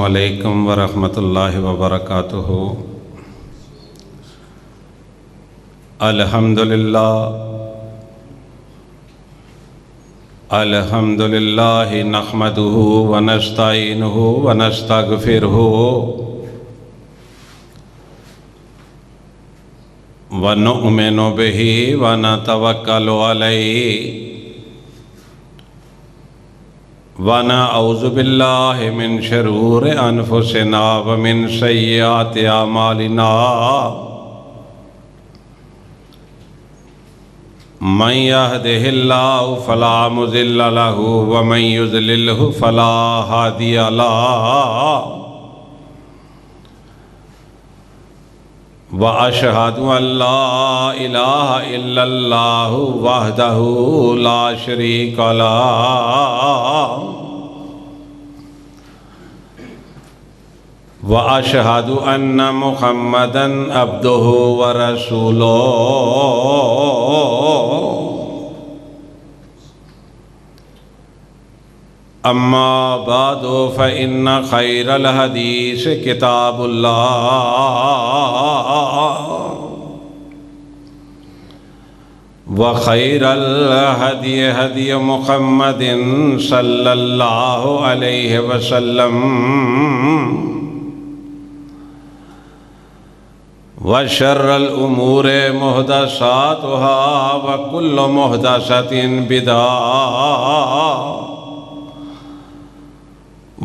علیکم ورحمۃ اللہ وبرکاتہ۔ الحمد للہ نحمدہ ونستعینہ ونستغفرہ ونؤمن بہ ونتوکل علیہ ونعوذ باللہ من شرور انفسنا ومن سیئات اعمالنا من یہدہ اللہ فلا مضل لہ ومن یضللہ فلا ہادی لہ واشہد ان لا الہ الا اللہ وحدہ لا شریک لہ واشہد ان محمدا عبدہ ورسولہ۔ اما بعد فإن خیر الحدیث کتاب اللہ وخیر الہدی ہدی محمد صلی اللہ علیہ وسلم وشر الامور محدثاتها وکل محدثۃ بدعۃ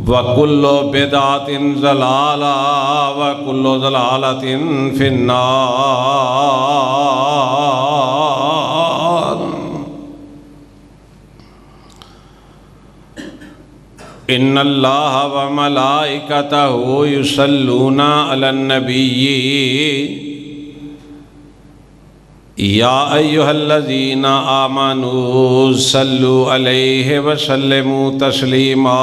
وَكُلُّ بِدْعَةٍ ضَلَالَةٍ وَكُلُّ ضَلَالَةٍ فِي النَّارِ۔ إِنَّ اللَّهَ وَمَلَائِكَتَهُ يُصَلُّونَ عَلَى النَّبِيِّ یا ایہا الذین آمنوا صلوا علیہ وسلموا تسلیما۔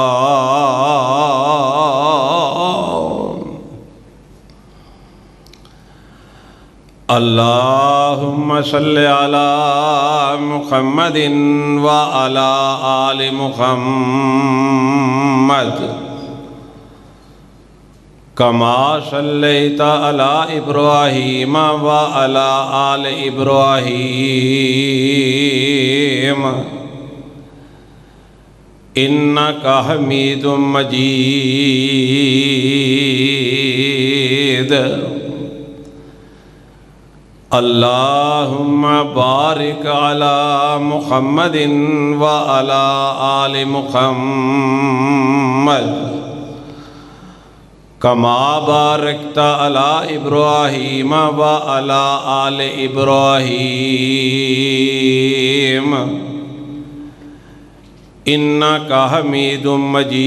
اللہم صلی علی محمد وعلی آل محمد کما صلیت علی ابراہیم وعلی آل ابراہیم انک حمید مجید۔ اللہم بارک علی محمد وعلی آل محمد کما بارکت علی ابراہیم وعلی آل ابراہیم انک حمید مجید۔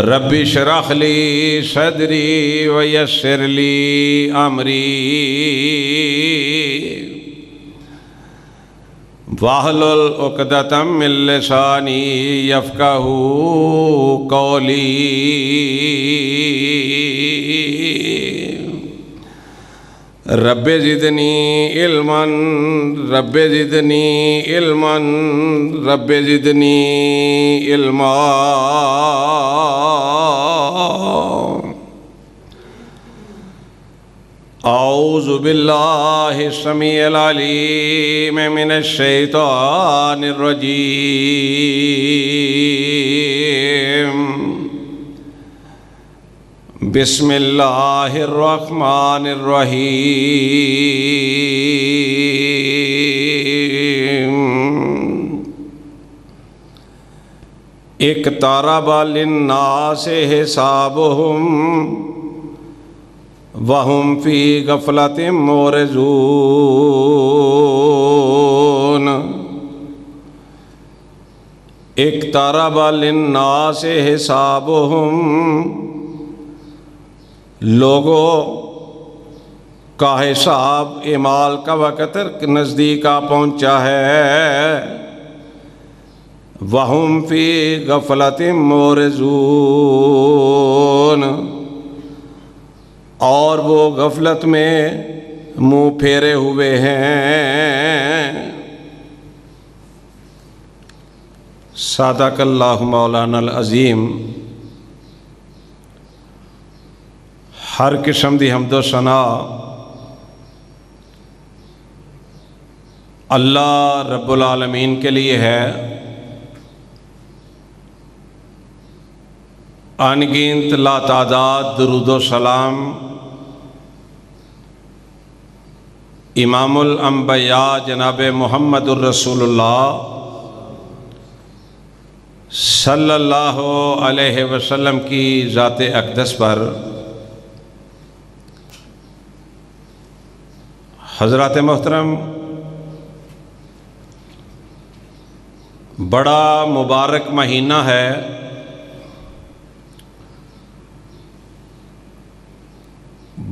رب اشرح لی صدری ویسر لی امری واحلل عقدۃ من لسانی یفقہوا قولی۔ رب زدنی علما رب زدنی علما رب زدنی علما۔ اعوذ باللہ السمیع العلیم من الشیطان الرجیم۔ بسم اللہ الرحمن الرحیم۔ اقترب للناس حسابهم وَهُمْ فِي غَفْلَةٍ مُعْرِضُونَ۔ اقترب للناس حسابهم، لوگوں کا حساب اعمال کا وقت نزدیک آ پہنچا ہے۔ وَهُمْ فِي غَفْلَةٍ مُعْرِضُونَ، اور وہ غفلت میں منہ پھیرے ہوئے ہیں۔ صادق اللہ مولانا العظیم۔ ہر قسم دی حمد و ثنا اللہ رب العالمین کے لیے ہے۔ انگنت لا تعداد درود و سلام امام الانبیاء جناب محمد الرسول اللہ صلی اللہ علیہ وسلم کی ذات اقدس پر۔ حضرات محترم، بڑا مبارک مہینہ ہے،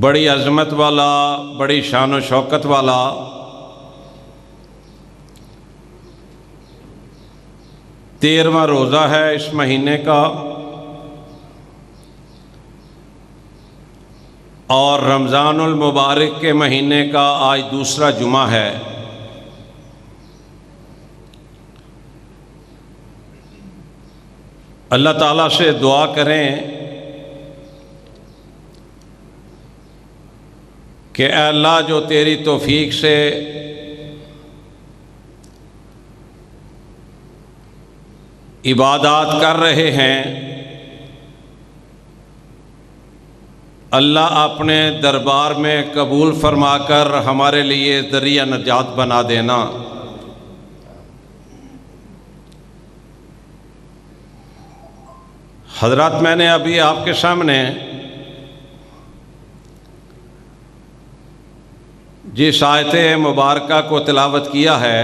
بڑی عظمت والا، بڑی شان و شوکت والا۔ تیرہواں روزہ ہے اس مہینے کا، اور رمضان المبارک کے مہینے کا آج دوسرا جمعہ ہے۔ اللہ تعالیٰ سے دعا کریں کہ اے اللہ، جو تیری توفیق سے عبادات کر رہے ہیں، اللہ اپنے دربار میں قبول فرما کر ہمارے لیے ذریعہ نجات بنا دینا۔ حضرات، میں نے ابھی آپ کے سامنے جس آیت مبارکہ کو تلاوت کیا ہے،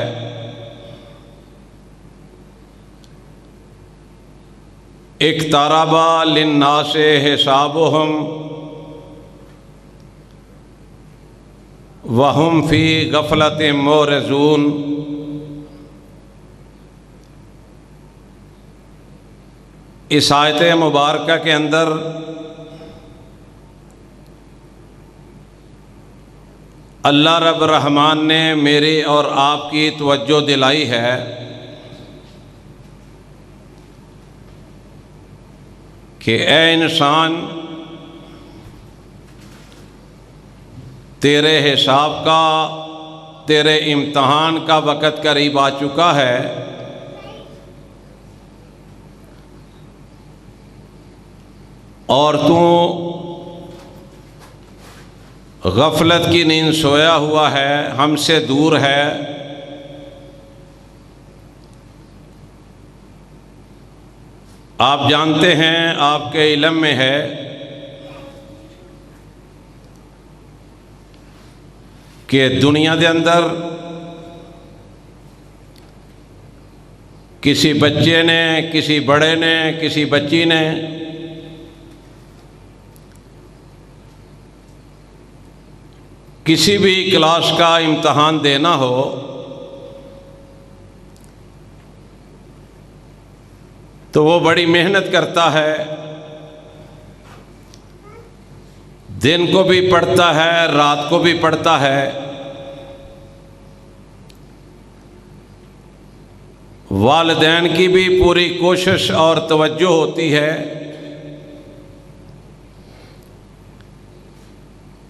اقترب للناس حسابهم وهم فی غفلۃ معرضون۔ اس آیت مبارکہ کے اندر اللہ رب الرحمن نے میری اور آپ کی توجہ دلائی ہے کہ اے انسان، تیرے حساب کا، تیرے امتحان کا وقت قریب آ چکا ہے۔ اور تو غفلت کی نیند سویا ہوا ہے، ہم سے دور ہے۔ آپ جانتے ہیں، آپ کے علم میں ہے کہ دنیا دے اندر کسی بچے نے، کسی بڑے نے، کسی بچی نے کسی بھی کلاس کا امتحان دینا ہو تو وہ بڑی محنت کرتا ہے، دن کو بھی پڑھتا ہے، رات کو بھی پڑھتا ہے۔ والدین کی بھی پوری کوشش اور توجہ ہوتی ہے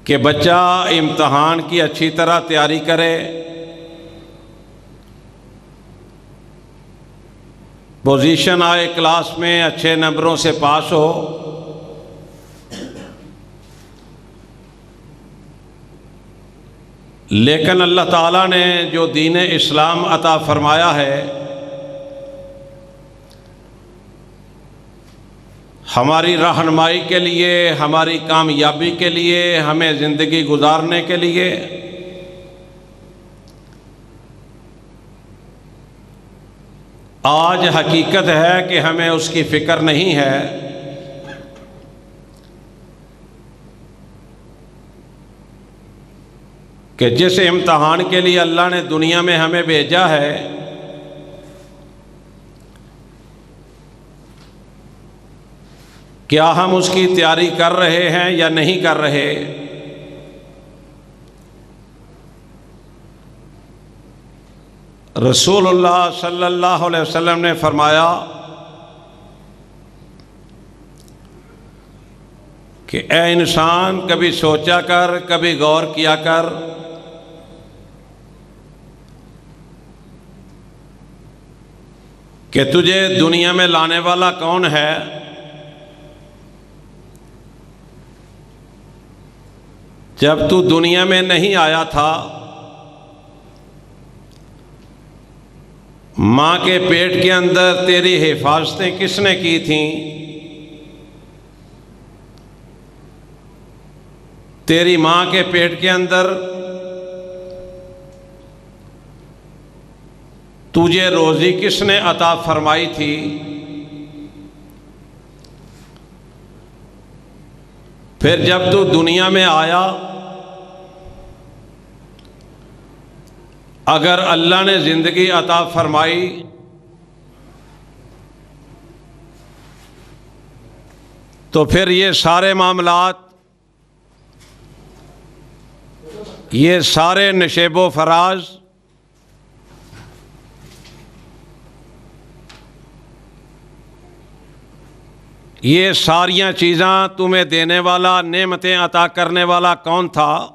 کہ بچہ امتحان کی اچھی طرح تیاری کرے، پوزیشن آئے کلاس میں، اچھے نمبروں سے پاس ہو۔ لیکن اللہ تعالیٰ نے جو دین اسلام عطا فرمایا ہے، ہماری رہنمائی کے لیے، ہماری کامیابی کے لیے، ہمیں زندگی گزارنے کے لیے، آج حقیقت ہے کہ ہمیں اس کی فکر نہیں ہے۔ کہ جس امتحان کے لیے اللہ نے دنیا میں ہمیں بھیجا ہے، کیا ہم اس کی تیاری کر رہے ہیں یا نہیں کر رہے؟ رسول اللہ صلی اللہ علیہ وسلم نے فرمایا کہ اے انسان، کبھی سوچا کر، کبھی غور کیا کر کہ تجھے دنیا میں لانے والا کون ہے؟ جب تو دنیا میں نہیں آیا تھا، ماں کے پیٹ کے اندر تیری حفاظتیں کس نے کی تھیں؟ تیری ماں کے پیٹ کے اندر تجھے روزی کس نے عطا فرمائی تھی؟ پھر جب تو دنیا میں آیا، اگر اللہ نے زندگی عطا فرمائی تو پھر یہ سارے معاملات، یہ سارے نشیب و فراز، یہ ساریاں چیزاں تمہیں دینے والا، نعمتیں عطا کرنے والا کون تھا؟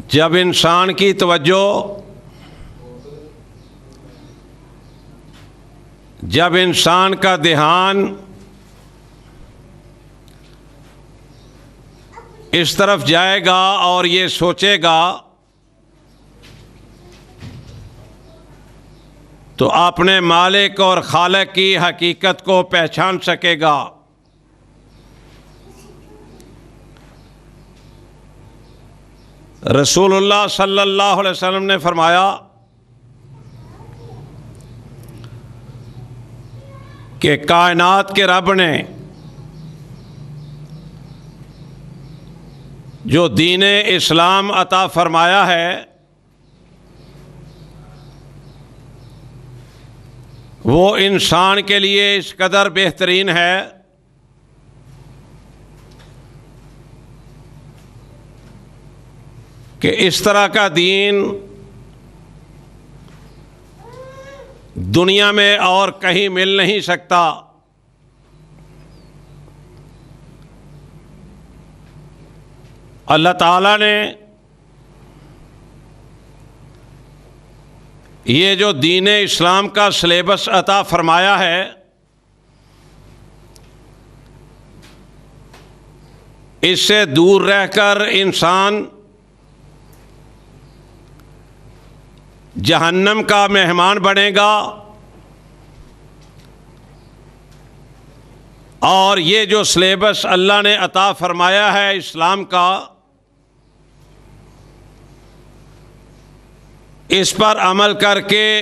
جب انسان کی توجہ، جب انسان کا دھیان اس طرف جائے گا اور یہ سوچے گا تو اپنے مالک اور خالق کی حقیقت کو پہچان سکے گا۔ رسول اللہ صلی اللہ علیہ وسلم نے فرمایا کہ کائنات کے رب نے جو دین اسلام عطا فرمایا ہے وہ انسان کے لیے اس قدر بہترین ہے کہ اس طرح کا دین دنیا میں اور کہیں مل نہیں سکتا۔ اللہ تعالیٰ نے یہ جو دین اسلام کا سلیبس عطا فرمایا ہے، اس سے دور رہ کر انسان جہنم کا مہمان بنے گا، اور یہ جو سلیبس اللہ نے عطا فرمایا ہے اسلام کا، اس پر عمل کر کے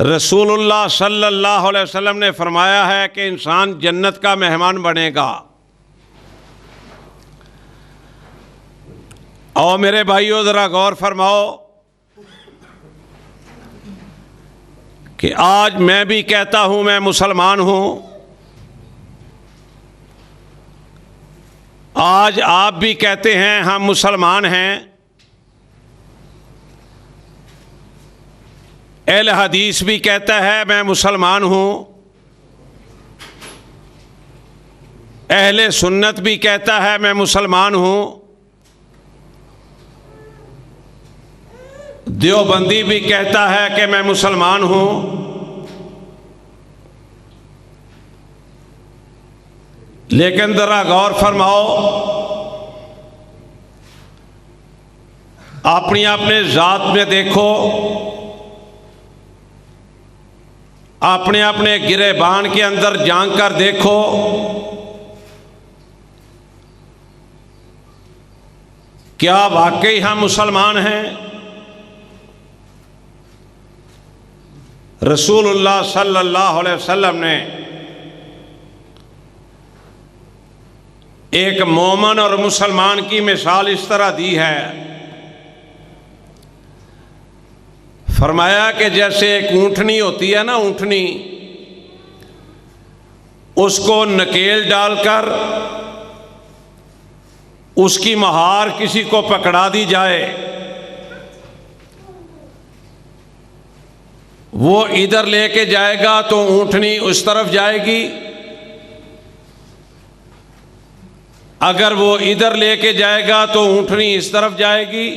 رسول اللہ صلی اللہ علیہ وسلم نے فرمایا ہے کہ انسان جنت کا مہمان بنے گا۔ اور میرے بھائیو ذرا غور فرماؤ کہ آج میں بھی کہتا ہوں میں مسلمان ہوں، آج آپ بھی کہتے ہیں ہم مسلمان ہیں، اہل حدیث بھی کہتا ہے میں مسلمان ہوں، اہل سنت بھی کہتا ہے میں مسلمان ہوں، دیوبندی بھی کہتا ہے کہ میں مسلمان ہوں، لیکن ذرا غور فرماؤ، اپنی اپنے ذات میں دیکھو، اپنے اپنے گریبان کے اندر جھانک کر دیکھو، کیا واقعی ہم مسلمان ہیں؟ رسول اللہ صلی اللہ علیہ وسلم نے ایک مومن اور مسلمان کی مثال اس طرح دی ہے، فرمایا کہ جیسے ایک اونٹنی ہوتی ہے نا، اونٹنی، اس کو نکیل ڈال کر اس کی مہار کسی کو پکڑا دی جائے، وہ ادھر لے کے جائے گا تو اونٹنی اس طرف جائے گی، اگر وہ ادھر لے کے جائے گا تو اونٹنی اس طرف جائے گی،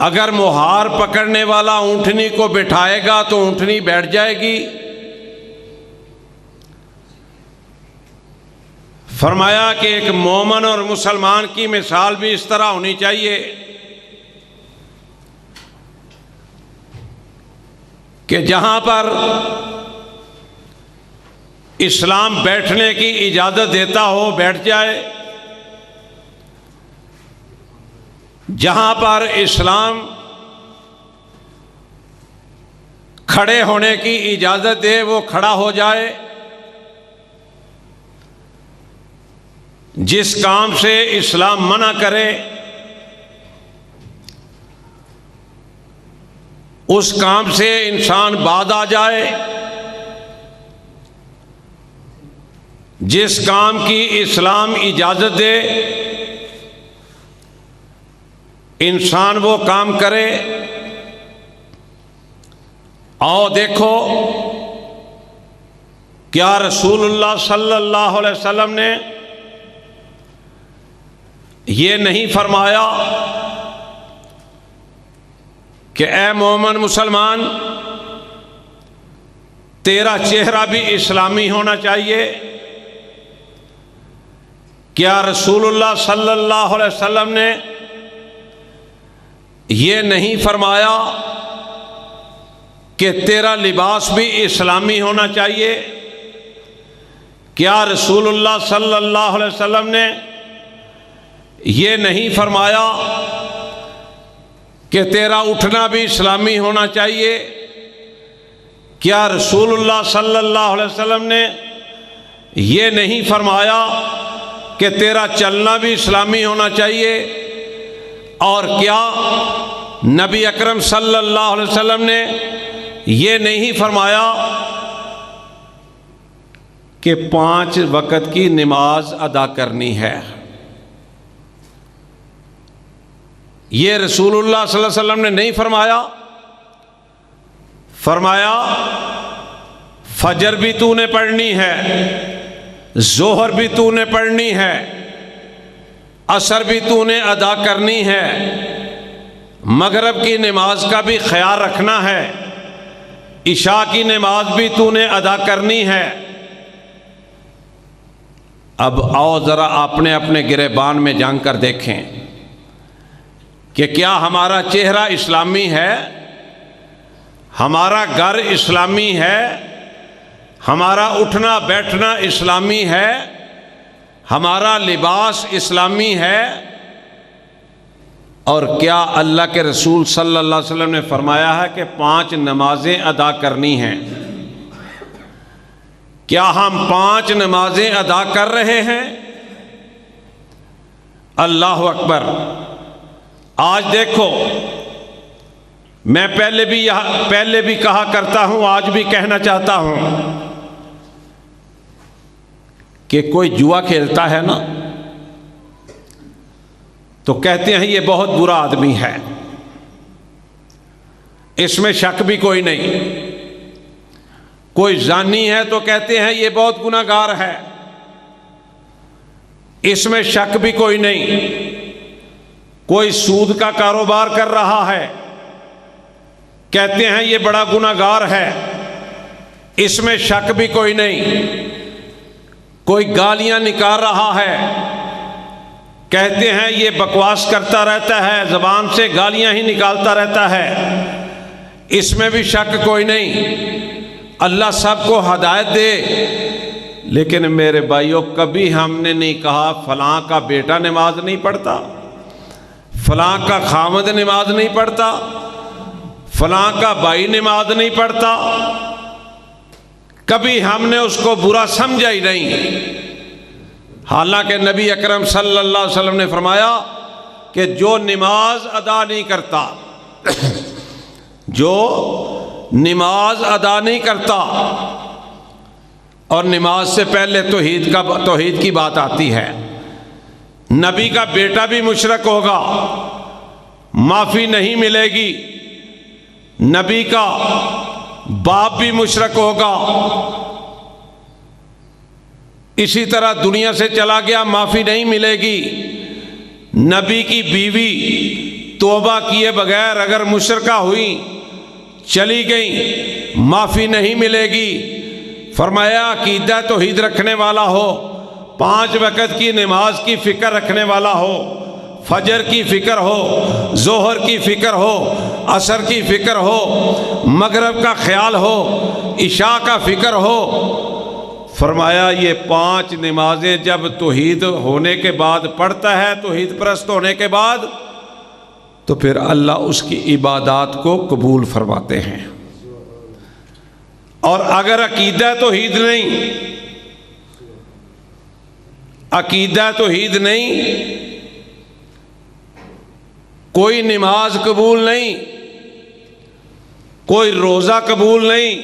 اگر مہار پکڑنے والا اونٹنی کو بٹھائے گا تو اونٹنی بیٹھ جائے گی۔ فرمایا کہ ایک مومن اور مسلمان کی مثال بھی اس طرح ہونی چاہیے کہ جہاں پر اسلام بیٹھنے کی اجازت دیتا ہو بیٹھ جائے، جہاں پر اسلام کھڑے ہونے کی اجازت دے وہ کھڑا ہو جائے، جس کام سے اسلام منع کرے اس کام سے انسان باز آ جائے، جس کام کی اسلام اجازت دے انسان وہ کام کرے۔ آؤ دیکھو کیا رسول اللہ صلی اللہ علیہ وسلم نے یہ نہیں فرمایا کہ اے مومن مسلمان تیرا چہرہ بھی اسلامی ہونا چاہیے؟ کیا رسول اللہ صلی اللہ علیہ وسلم نے یہ نہیں فرمایا کہ تیرا لباس بھی اسلامی ہونا چاہیے؟ کیا رسول اللہ صلی اللہ علیہ وسلم نے یہ نہیں فرمایا کہ تیرا اٹھنا بھی اسلامی ہونا چاہیے؟ کیا رسول اللہ صلی اللہ علیہ وسلم نے یہ نہیں فرمایا کہ تیرا چلنا بھی اسلامی ہونا چاہیے؟ اور کیا نبی اکرم صلی اللہ علیہ وسلم نے یہ نہیں فرمایا کہ 5 وقت کی نماز ادا کرنی ہے؟ یہ رسول اللہ صلی اللہ علیہ وسلم نے نہیں فرمایا؟ فرمایا فجر بھی تو نے پڑھنی ہے، ظہر بھی تو نے پڑھنی ہے، عصر بھی تو نے ادا کرنی ہے، مغرب کی نماز کا بھی خیال رکھنا ہے، عشاء کی نماز بھی تو نے ادا کرنی ہے۔ اب آؤ ذرا اپنے اپنے گریبان میں جان کر دیکھیں کہ کیا ہمارا چہرہ اسلامی ہے، ہمارا گھر اسلامی ہے، ہمارا اٹھنا بیٹھنا اسلامی ہے، ہمارا لباس اسلامی ہے؟ اور کیا اللہ کے رسول صلی اللہ علیہ وسلم نے فرمایا ہے کہ 5 نمازیں ادا کرنی ہیں؟ کیا ہم 5 نمازیں ادا کر رہے ہیں؟ اللہ اکبر۔ آج دیکھو میں پہلے بھی کہا کرتا ہوں، آج بھی کہنا چاہتا ہوں کہ کوئی جوا کھیلتا ہے نا تو کہتے ہیں یہ بہت برا آدمی ہے، اس میں شک بھی کوئی نہیں۔ کوئی زانی ہے تو کہتے ہیں یہ بہت گناہگار ہے، اس میں شک بھی کوئی نہیں۔ کوئی سود کا کاروبار کر رہا ہے، کہتے ہیں یہ بڑا گناہگار ہے، اس میں شک بھی کوئی نہیں۔ کوئی گالیاں نکال رہا ہے، کہتے ہیں یہ بکواس کرتا رہتا ہے، زبان سے گالیاں ہی نکالتا رہتا ہے، اس میں بھی شک کوئی نہیں۔ اللہ سب کو ہدایت دے، لیکن میرے بھائیوں کبھی ہم نے نہیں کہا فلاں کا بیٹا نماز نہیں پڑھتا، فلاں کا خامد نماز نہیں پڑھتا، فلاں کا بھائی نماز نہیں پڑھتا۔ کبھی ہم نے اس کو برا سمجھا ہی نہیں، حالانکہ نبی اکرم صلی اللہ علیہ وسلم نے فرمایا کہ جو نماز ادا نہیں کرتا جو نماز ادا نہیں کرتا اور نماز سے پہلے توحید کی بات آتی ہے۔ نبی کا بیٹا بھی مشرک ہوگا، معافی نہیں ملے گی۔ نبی کا باپ بھی مشرک ہوگا، اسی طرح دنیا سے چلا گیا، معافی نہیں ملے گی۔ نبی کی بیوی توبہ کیے بغیر اگر مشرکہ ہوئی، چلی گئی، معافی نہیں ملے گی۔ فرمایا عقیدہ توحید رکھنے والا ہو، 5 وقت کی نماز کی فکر رکھنے والا ہو، فجر کی فکر ہو، ظہر کی فکر ہو، عصر کی فکر ہو، مغرب کا خیال ہو، عشاء کا فکر ہو۔ فرمایا یہ 5 نمازیں جب توحید ہونے کے بعد پڑھتا ہے، توحید پرست ہونے کے بعد، تو پھر اللہ اس کی عبادات کو قبول فرماتے ہیں۔ اور اگر عقیدہ توحید نہیں، عقیدہ توحید نہیں، کوئی نماز قبول نہیں، کوئی روزہ قبول نہیں،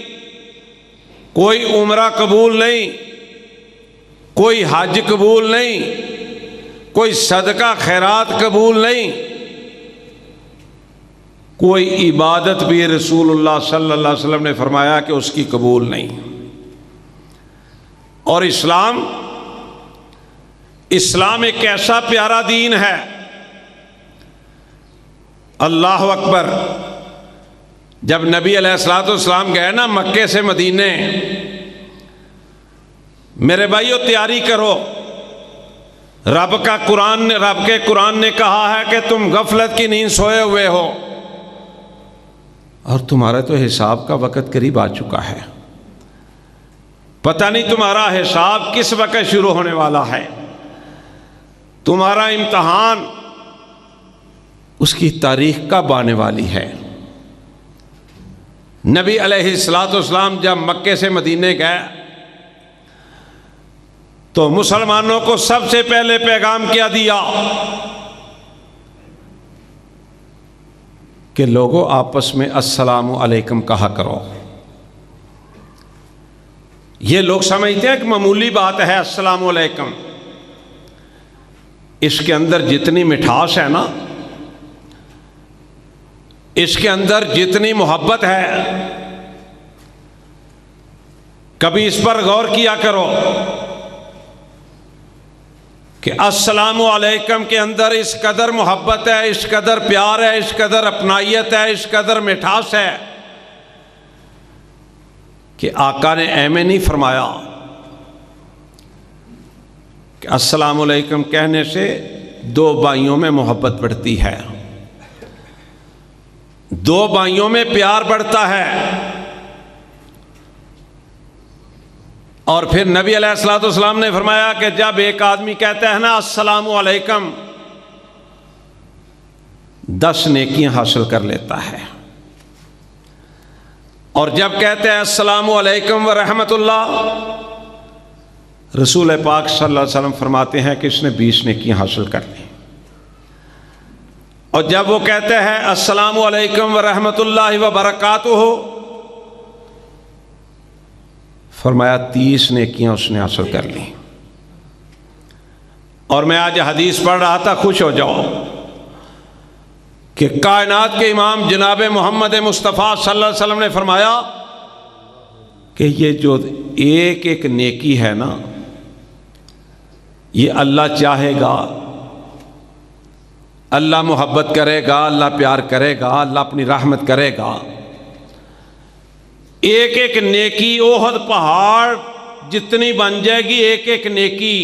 کوئی عمرہ قبول نہیں، کوئی حج قبول نہیں، کوئی صدقہ خیرات قبول نہیں، کوئی عبادت بھی رسول اللہ صلی اللہ علیہ وسلم نے فرمایا کہ اس کی قبول نہیں۔ اور اسلام ایک ایسا پیارا دین ہے، اللہ اکبر۔ جب نبی علیہ الصلوۃ والسلام گئے نا مکے سے مدینے، میرے بھائیو تیاری کرو، رب کے قرآن نے کہا ہے کہ تم غفلت کی نیند سوئے ہوئے ہو، اور تمہارا تو حساب کا وقت قریب آ چکا ہے، پتہ نہیں تمہارا حساب کس وقت شروع ہونے والا ہے، تمہارا امتحان اس کی تاریخ کب آنے والی ہے۔ نبی علیہ الصلوۃ والسلام جب مکے سے مدینے گئے تو مسلمانوں کو سب سے پہلے پیغام کیا دیا کہ لوگوں آپس میں السلام علیکم کہا کرو۔ یہ لوگ سمجھتے ہیں کہ معمولی بات ہے السلام علیکم، اس کے اندر جتنی مٹھاس ہے نا، اس کے اندر جتنی محبت ہے، کبھی اس پر غور کیا کرو کہ السلام علیکم کے اندر اس قدر محبت ہے، اس قدر پیار ہے، اس قدر اپنائیت ہے، اس قدر مٹھاس ہے کہ آقا نے ایمیں نہیں فرمایا کہ السلام علیکم کہنے سے 2 بھائیوں میں محبت بڑھتی ہے، 2 بھائیوں میں پیار بڑھتا ہے۔ اور پھر نبی علیہ الصلوۃ والسلام نے فرمایا کہ جب ایک آدمی کہتا ہے نا السلام علیکم، 10 نیکیاں حاصل کر لیتا ہے، اور جب کہتے ہیں السلام علیکم ورحمۃ اللہ، رسول پاک صلی اللہ علیہ وسلم فرماتے ہیں کہ اس نے 20 نیکیاں حاصل کر لی۔ اور جب وہ کہتے ہیں السلام علیکم ورحمۃ اللہ وبرکاتہ، فرمایا 30 نیکیاں اس نے حاصل کر لی۔ اور میں آج حدیث پڑھ رہا تھا، خوش ہو جاؤ کہ کائنات کے امام جناب محمد مصطفیٰ صلی اللہ علیہ وسلم نے فرمایا کہ یہ جو ایک ایک نیکی ہے نا، یہ اللہ چاہے گا، اللہ محبت کرے گا، اللہ پیار کرے گا، اللہ اپنی رحمت کرے گا، ایک ایک نیکی احد پہاڑ جتنی بن جائے گی، ایک ایک نیکی۔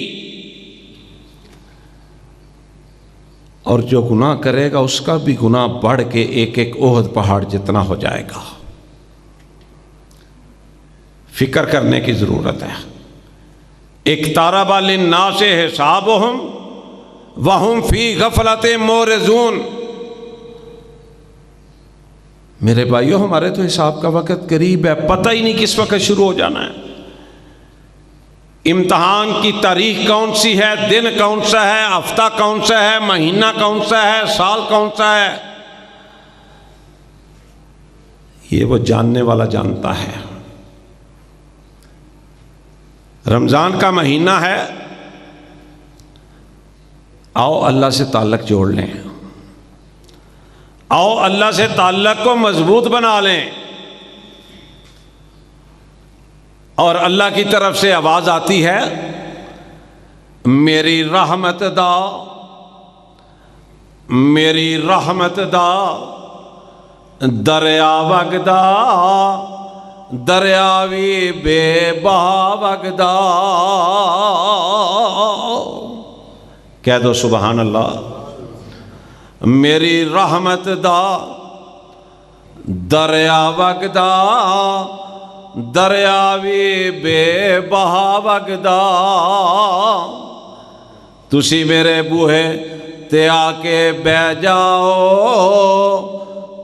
اور جو گناہ کرے گا اس کا بھی گناہ بڑھ کے ایک ایک احد پہاڑ جتنا ہو جائے گا۔ فکر کرنے کی ضرورت ہے۔ اقترب للناس حسابهم وهم فی غفلۃ معرضون۔ میرے بھائیو، ہمارے تو حساب کا وقت قریب ہے، پتہ ہی نہیں کس وقت شروع ہو جانا ہے۔ امتحان کی تاریخ کون سی ہے، دن کون سا ہے، ہفتہ کون سا ہے، مہینہ کون سا ہے، سال کون سا ہے، یہ وہ جاننے والا جانتا ہے۔ رمضان کا مہینہ ہے، آؤ اللہ سے تعلق جوڑ لیں، آؤ اللہ سے تعلق کو مضبوط بنا لیں۔ اور اللہ کی طرف سے آواز آتی ہے، میری رحمت دا، میری رحمت دا دریا وگدا، دریاوی بے بہا وگدا۔ کہہ دو سبحان اللہ۔ میری رحمت دا دریا وگدا، دریاوی بے بہا وگدا۔ تسی میرے بوہے تے آ کے بہ جاؤ،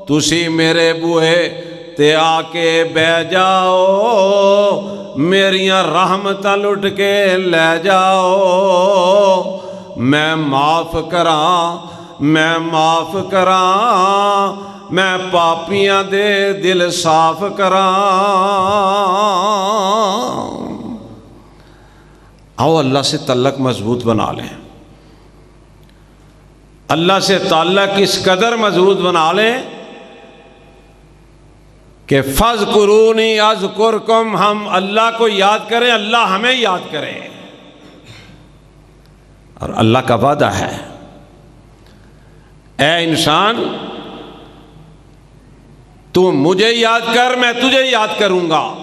تسی میرے بوہے تے آ کے بہ جاؤ، میریاں رحمتاں لٹ کے لے جاؤ۔ میں معاف کراں، میں معاف کراں، میں پاپیاں دے دل صاف کراں۔ آؤ اللہ سے تعلق مضبوط بنا لیں، اللہ سے تعلق اس قدر مضبوط بنا لیں کہ فَاذْكُرُونِي أَذْكُرْكُمْ، ہم اللہ کو یاد کریں، اللہ ہمیں یاد کرے۔ اور اللہ کا وعدہ ہے، اے انسان تو مجھے یاد کر، میں تجھے یاد کروں گا۔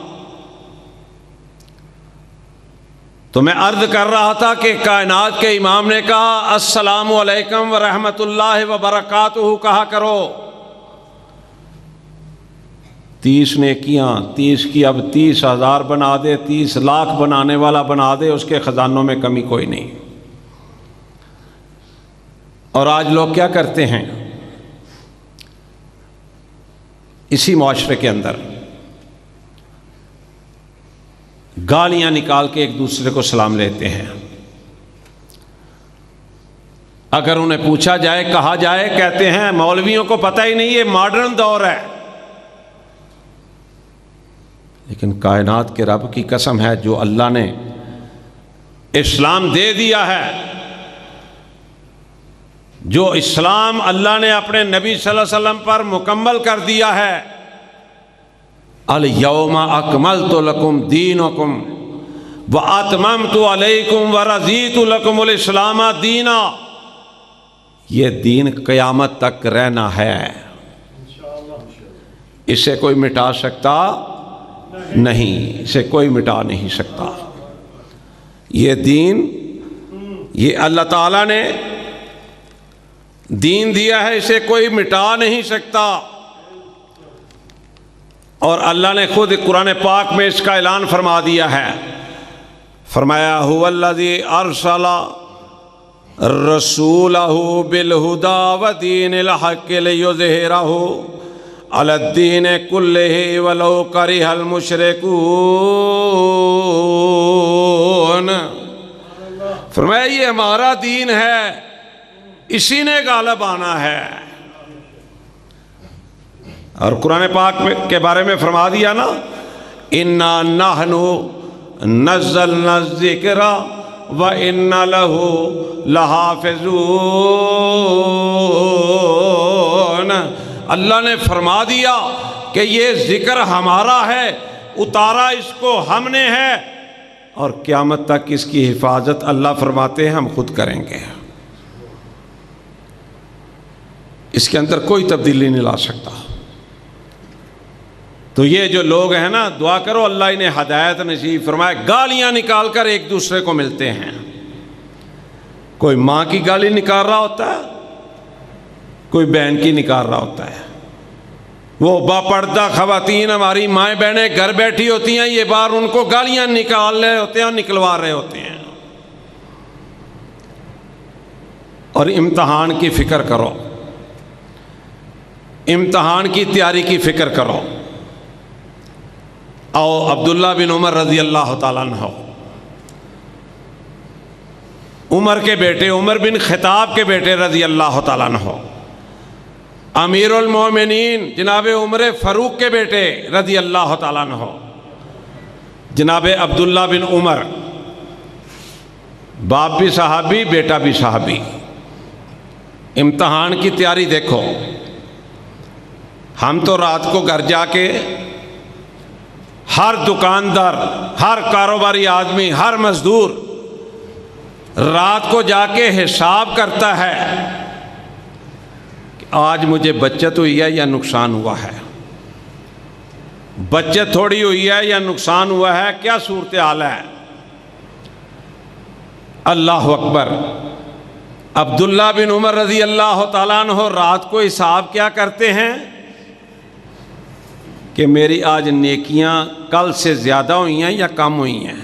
تو میں عرض کر رہا تھا کہ کائنات کے امام نے کہا السلام علیکم ورحمۃ اللہ وبرکاتہ کہا کرو۔ 30 نیکیاں، 30 کی اب 30,000 بنا دے، 30 لاکھ بنانے والا بنا دے، اس کے خزانوں میں کمی کوئی نہیں۔ اور آج لوگ کیا کرتے ہیں اسی معاشرے کے اندر؟ گالیاں نکال کے ایک دوسرے کو سلام لیتے ہیں۔ اگر انہیں پوچھا جائے، کہا جائے، کہتے ہیں مولویوں کو پتہ ہی نہیں، یہ ماڈرن دور ہے۔ لیکن کائنات کے رب کی قسم ہے، جو اللہ نے اسلام دے دیا ہے، جو اسلام اللہ نے اپنے نبی صلی اللہ علیہ وسلم پر مکمل کر دیا ہے، الیوم اکملت لکم دینکم واتممت علیکم ورضیت لکم الاسلام دینا، یہ دین قیامت تک رہنا ہے، اسے کوئی مٹا سکتا نہیں، اسے کوئی مٹا نہیں سکتا۔ یہ دین، یہ اللہ تعالیٰ نے دین دیا ہے، اسے کوئی مٹا نہیں سکتا۔ اور اللہ نے خود قرآن پاک میں اس کا اعلان فرما دیا ہے، فرمایا هو الذی ارسل رسولہ بالہدی ودین الحق لیظہرہ علی الدین کلہ ولو کرہ المشرکون۔ فرمایا یہ ہمارا دین ہے، اسی نے غالب آنا ہے۔ اور قرآن پاک کے بارے میں فرما دیا نا، اِنَّا نَحْنُ نَزَّلْنَا الذِّكْرَ وَإِنَّا لَهُ لَحَافِظُونَ۔ اللہ نے فرما دیا کہ یہ ذکر ہمارا ہے، اتارا اس کو ہم نے ہے، اور قیامت تک اس کی حفاظت اللہ فرماتے ہیں ہم خود کریں گے۔ اس کے اندر کوئی تبدیلی نہیں لا سکتا۔ تو یہ جو لوگ ہیں نا، دعا کرو اللہ انہیں ہدایت نصیب فرمائے، گالیاں نکال کر ایک دوسرے کو ملتے ہیں۔ کوئی ماں کی گالی نکال رہا ہوتا ہے، کوئی بہن کی نکال رہا ہوتا ہے۔ وہ باپردہ خواتین ہماری مائیں بہنیں گھر بیٹھی ہوتی ہیں، یہ بار ان کو گالیاں نکال رہے ہوتے ہیں، نکلوا رہے ہوتے ہیں۔ اور امتحان کی فکر کرو، امتحان کی تیاری کی فکر کرو۔ آؤ عبداللہ بن عمر رضی اللہ تعالیٰ عنہ، عمر کے بیٹے، عمر بن خطاب کے بیٹے رضی اللہ تعالیٰ عنہ، امیر المومنین جناب عمر فاروق کے بیٹے رضی اللہ تعالیٰ عنہ، جناب عبداللہ بن عمر باپ بھی صحابی، بیٹا بھی صحابی. امتحان کی تیاری دیکھو. ہم تو رات کو گھر جا کے ہر دکاندار، ہر کاروباری آدمی، ہر مزدور رات کو جا کے حساب کرتا ہے کہ آج مجھے بچت ہوئی ہے یا نقصان ہوا ہے، بچت تھوڑی ہوئی ہے یا نقصان ہوا ہے، کیا صورتحال ہے. اللہ اکبر. عبداللہ بن عمر رضی اللہ تعالیٰ عنہ رات کو حساب کیا کرتے ہیں کہ میری آج نیکیاں کل سے زیادہ ہوئی ہیں یا کم ہوئی ہیں.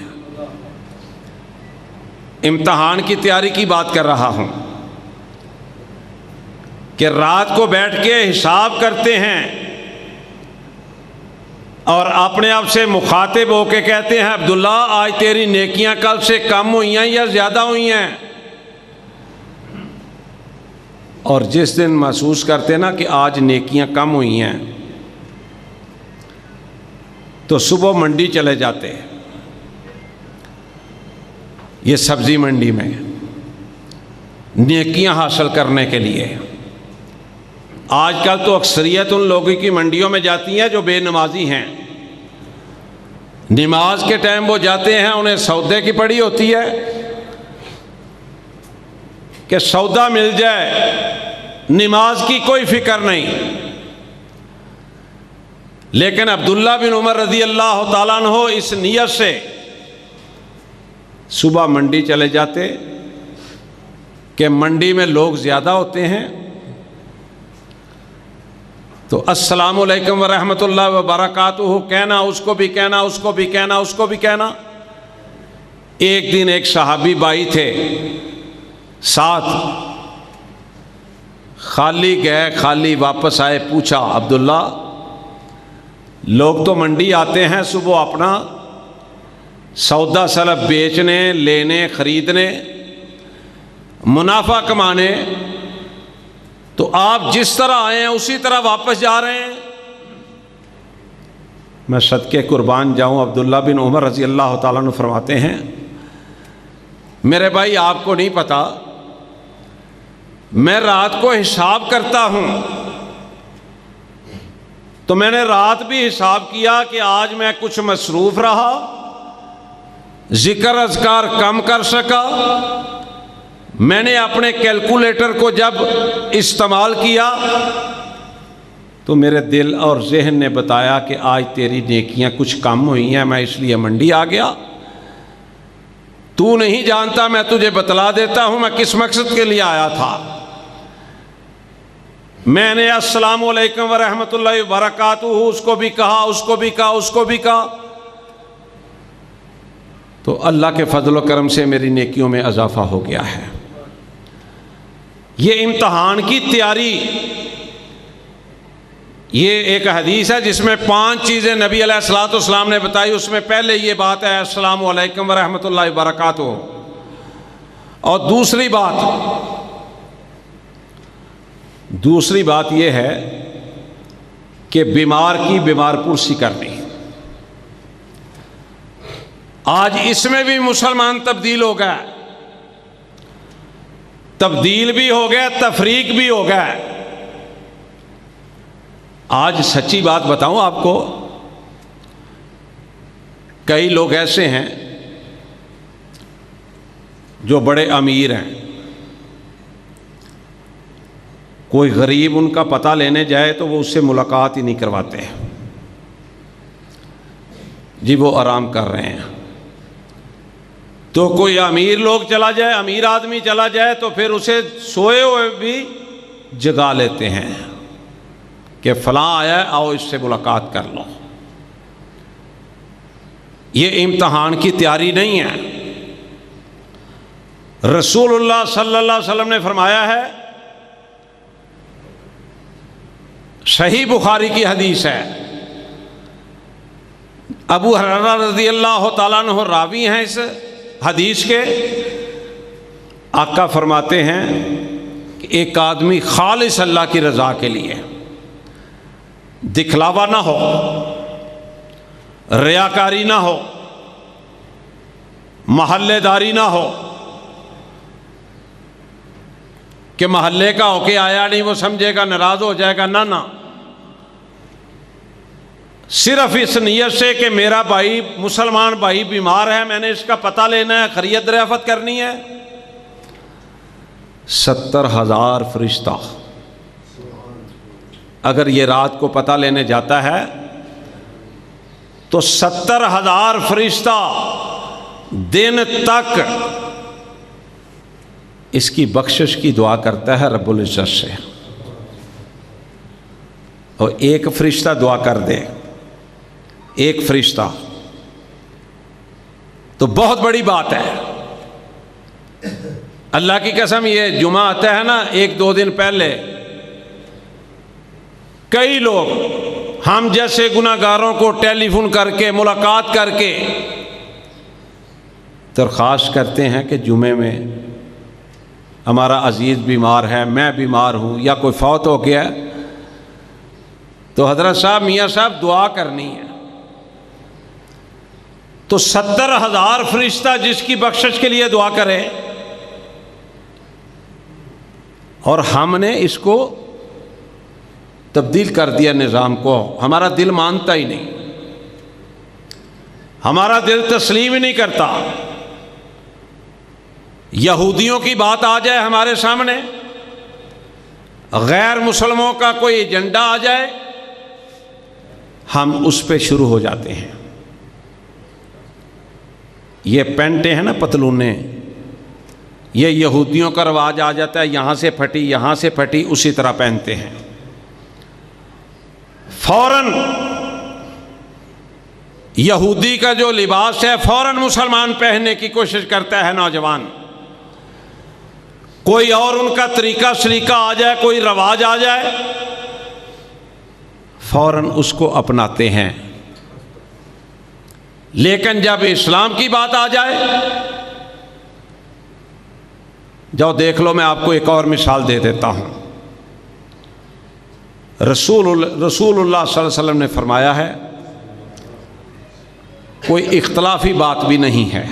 امتحان کی تیاری کی بات کر رہا ہوں کہ رات کو بیٹھ کے حساب کرتے ہیں اور اپنے آپ سے مخاطب ہو کے کہتے ہیں عبداللہ آج تیری نیکیاں کل سے کم ہوئی ہیں یا زیادہ ہوئی ہیں. اور جس دن محسوس کرتے نا کہ آج نیکیاں کم ہوئی ہیں تو صبح منڈی چلے جاتے ہیں. یہ سبزی منڈی میں نیکیاں حاصل کرنے کے لیے. آج کل تو اکثریت ان لوگوں کی منڈیوں میں جاتی ہیں جو بے نمازی ہیں. نماز کے ٹائم وہ جاتے ہیں، انہیں سودے کی پڑی ہوتی ہے کہ سودا مل جائے، نماز کی کوئی فکر نہیں. لیکن عبداللہ بن عمر رضی اللہ تعالیٰ عنہ اس نیت سے صبح منڈی چلے جاتے کہ منڈی میں لوگ زیادہ ہوتے ہیں تو السلام علیکم ورحمۃ اللہ وبرکاتہ کہنا، اس کو بھی کہنا، اس کو بھی کہنا، اس کو بھی کہنا. ایک دن ایک صحابی بھائی تھے ساتھ، خالی گئے خالی واپس آئے. پوچھا عبداللہ لوگ تو منڈی آتے ہیں صبح اپنا سودا سلب بیچنے، لینے، خریدنے، منافع کمانے، تو آپ جس طرح آئے ہیں اسی طرح واپس جا رہے ہیں. میں صدقے قربان جاؤں، عبداللہ بن عمر رضی اللہ تعالیٰ عنہ فرماتے ہیں میرے بھائی آپ کو نہیں پتا، میں رات کو حساب کرتا ہوں تو میں نے رات بھی حساب کیا کہ آج میں کچھ مصروف رہا، ذکر اذکار کم کر سکا. میں نے اپنے کیلکولیٹر کو جب استعمال کیا تو میرے دل اور ذہن نے بتایا کہ آج تیری نیکیاں کچھ کم ہوئی ہیں، میں اس لیے منڈی آ گیا. تو نہیں جانتا، میں تجھے بتلا دیتا ہوں میں کس مقصد کے لیے آیا تھا. میں نے السلام علیکم ورحمۃ اللہ وبرکاتہ اس کو بھی کہا، اس کو بھی کہا، اس کو بھی کہا، تو اللہ کے فضل و کرم سے میری نیکیوں میں اضافہ ہو گیا ہے. یہ امتحان کی تیاری، یہ ایک حدیث ہے جس میں 5 چیزیں نبی علیہ الصلوۃ والسلام نے بتائی. اس میں پہلے یہ بات ہے السلام علیکم ورحمۃ اللہ وبرکاتہ. اور دوسری بات یہ ہے کہ بیمار کی بیمار پرسی کرنی. آج اس میں بھی مسلمان تبدیل ہو گیا، تبدیل بھی ہو گیا، تفریق بھی ہو گیا. آج سچی بات بتاؤں آپ کو، کئی لوگ ایسے ہیں جو بڑے امیر ہیں، کوئی غریب ان کا پتہ لینے جائے تو وہ اس سے ملاقات ہی نہیں کرواتے. جی وہ آرام کر رہے ہیں. تو کوئی امیر لوگ چلا جائے، امیر آدمی چلا جائے تو پھر اسے سوئے ہوئے بھی جگا لیتے ہیں کہ فلاں آیا ہے، آؤ اس سے ملاقات کر لو. یہ امتحان کی تیاری نہیں ہے. رسول اللہ صلی اللہ علیہ وسلم نے فرمایا ہے، صحیح بخاری کی حدیث ہے، ابو ہریرہ رضی اللہ تعالیٰ عنہ راوی ہیں اس حدیث کے. آقا فرماتے ہیں کہ ایک آدمی خالص اللہ کی رضا کے لیے، دکھلاوا نہ ہو، ریاکاری نہ ہو، محلے داری نہ ہو، کہ محلے کا ہو کے آیا نہیں وہ سمجھے گا ناراض ہو جائے گا، نہ صرف اس نیت سے کہ میرا بھائی مسلمان بھائی بیمار ہے، میں نے اس کا پتہ لینا ہے، خیریت دریافت کرنی ہے۔ 70,000 فرشتہ اگر یہ رات کو پتہ لینے جاتا ہے تو 70,000 فرشتہ دن تک اس کی بخشش کی دعا کرتا ہے رب العزت سے، اور ایک فرشتہ دعا کر دے، ایک فرشتہ تو بہت بڑی بات ہے۔ اللہ کی قسم، یہ جمعہ آتا ہے نا 1-2 دن پہلے، کئی لوگ ہم جیسے گناہگاروں کو ٹیلی فون کر کے ملاقات کر کے درخواست کرتے ہیں کہ جمعے میں ہمارا عزیز بیمار ہے، میں بیمار ہوں، یا کوئی فوت ہو گیا، تو حضرت صاحب میاں صاحب دعا کرنی ہے۔ تو 70,000 فرشتہ جس کی بخشش کے لیے دعا کرے، اور ہم نے اس کو تبدیل کر دیا نظام کو، ہمارا دل مانتا ہی نہیں، ہمارا دل تسلیم ہی نہیں کرتا۔ یہودیوں کی بات آ جائے ہمارے سامنے، غیر مسلموں کا کوئی ایجنڈا آ جائے، ہم اس پہ شروع ہو جاتے ہیں۔ یہ پینٹیں ہیں نا، پتلونیں، یہ یہودیوں کا رواج آ جاتا ہے، یہاں سے پھٹی یہاں سے پھٹی، اسی طرح پہنتے ہیں۔ فوراً یہودی کا جو لباس ہے فوراً مسلمان پہننے کی کوشش کرتا ہے نوجوان۔ کوئی اور ان کا طریقہ سلیقہ آ جائے، کوئی رواج آ جائے، فوراً اس کو اپناتے ہیں۔ لیکن جب اسلام کی بات آ جائے، جاؤ دیکھ لو، میں آپ کو ایک اور مثال دے دیتا ہوں۔ رسول اللہ صلی اللہ علیہ وسلم نے فرمایا ہے، کوئی اختلافی بات بھی نہیں ہے۔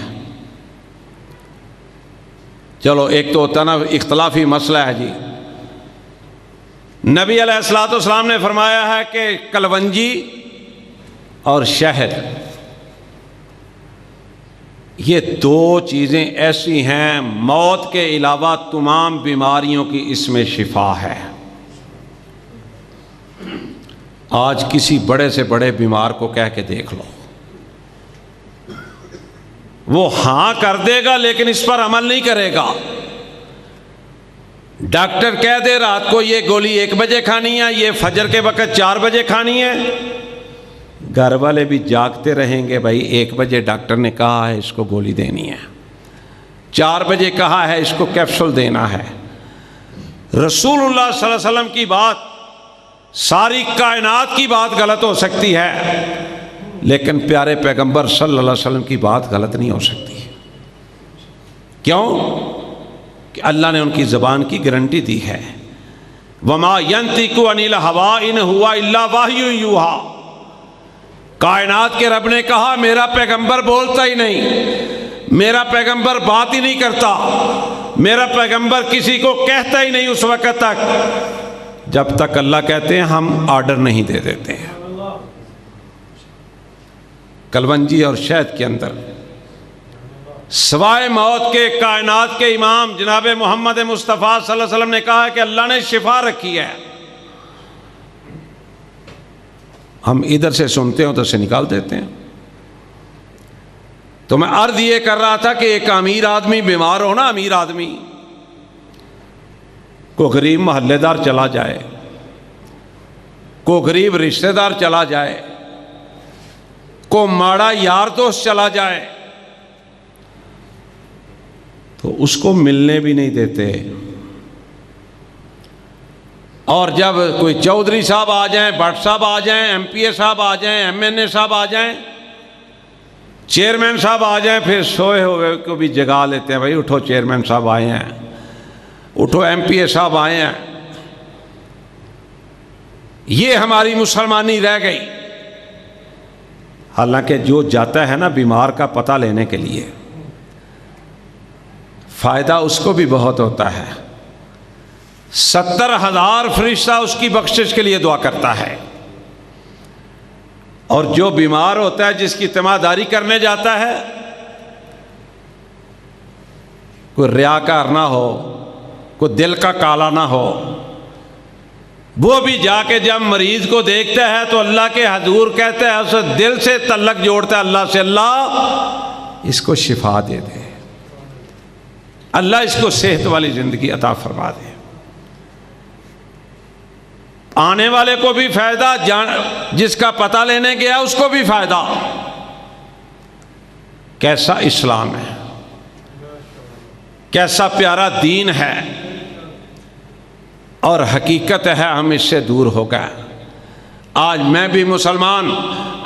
چلو ایک تو ہوتا نا اختلافی مسئلہ ہے جی، نبی علیہ الصلوۃ والسلام نے فرمایا ہے کہ کلونجی اور شہد، یہ 2 چیزیں ایسی ہیں موت کے علاوہ تمام بیماریوں کی اس میں شفا ہے۔ آج کسی بڑے سے بڑے بیمار کو کہہ کے دیکھ لو، وہ ہاں کر دے گا لیکن اس پر عمل نہیں کرے گا۔ ڈاکٹر کہہ دے رات کو یہ گولی 1 بجے کھانی ہے، یہ فجر کے وقت 4 بجے کھانی ہے، گھر والے بھی جاگتے رہیں گے، بھائی 1 بجے ڈاکٹر نے کہا ہے اس کو گولی دینی ہے، 4 بجے کہا ہے اس کو کیپسول دینا ہے۔ رسول اللہ صلی اللہ علیہ وسلم کی بات، ساری کائنات کی بات غلط ہو سکتی ہے، لیکن پیارے پیغمبر صلی اللہ علیہ وسلم کی بات غلط نہیں ہو سکتی۔ کیوں؟ کہ اللہ نے ان کی زبان کی گارنٹی دی ہے، وَمَا يَنْطِقُ عَنِ الْهَوَىٰ إِنْ هُوَ إِلَّا وَحْيٌ يُوحَىٰ۔ کائنات کے رب نے کہا میرا پیغمبر بولتا ہی نہیں، میرا پیغمبر بات ہی نہیں کرتا، میرا پیغمبر کسی کو کہتا ہی نہیں اس وقت تک جب تک اللہ کہتے ہیں ہم آرڈر نہیں دے دیتے ہیں۔ کلونجی اور شہد کے اندر سوائے موت کے کائنات کے امام جناب محمد مصطفیٰ صلی اللہ علیہ وسلم نے کہا کہ اللہ نے شفا رکھی ہے، ہم ادھر سے سنتے ہیں ادھر سے نکال دیتے ہیں۔ تو میں عرض یہ کر رہا تھا کہ ایک امیر آدمی بیمار ہو نا، امیر آدمی کو غریب محلے دار چلا جائے، کو غریب رشتہ دار چلا جائے، کو ماڑا یار دوست چلا جائے، تو اس کو ملنے بھی نہیں دیتے۔ اور جب کوئی چودھری صاحب آ جائیں، بٹ صاحب آ جائیں، ایم پی اے صاحب آ جائیں، ایم این اے صاحب آ جائیں، چیئرمین صاحب آ جائیں، پھر سوئے ہوئے کو بھی جگا لیتے ہیں، بھائی اٹھو چیئرمین صاحب آئے ہیں، اٹھو ایم پی اے صاحب آئے ہیں۔ یہ ہماری مسلمانی رہ گئی۔ حالانکہ جو جاتا ہے نا بیمار کا پتہ لینے کے لیے، فائدہ اس کو بھی بہت ہوتا ہے، 70,000 فرشتہ اس کی بخشش کے لیے دعا کرتا ہے. اور جو بیمار ہوتا ہے، جس کی تیمارداری کرنے جاتا ہے، کوئی ریاکار نہ ہو، کوئی دل کا کالا نہ ہو، وہ بھی جا کے جب مریض کو دیکھتا ہے تو اللہ کے حضور کہتا ہے، اسے دل سے تعلق جوڑتا ہے اللہ سے، اللہ اس کو شفا دے دے، اللہ اس کو صحت والی زندگی عطا فرما دے. آنے والے کو بھی فائدہ، جس کا پتہ لینے گیا اس کو بھی فائدہ. کیسا اسلام ہے، کیسا پیارا دین ہے، اور حقیقت ہے ہم اس سے دور ہو گئے. آج میں بھی مسلمان،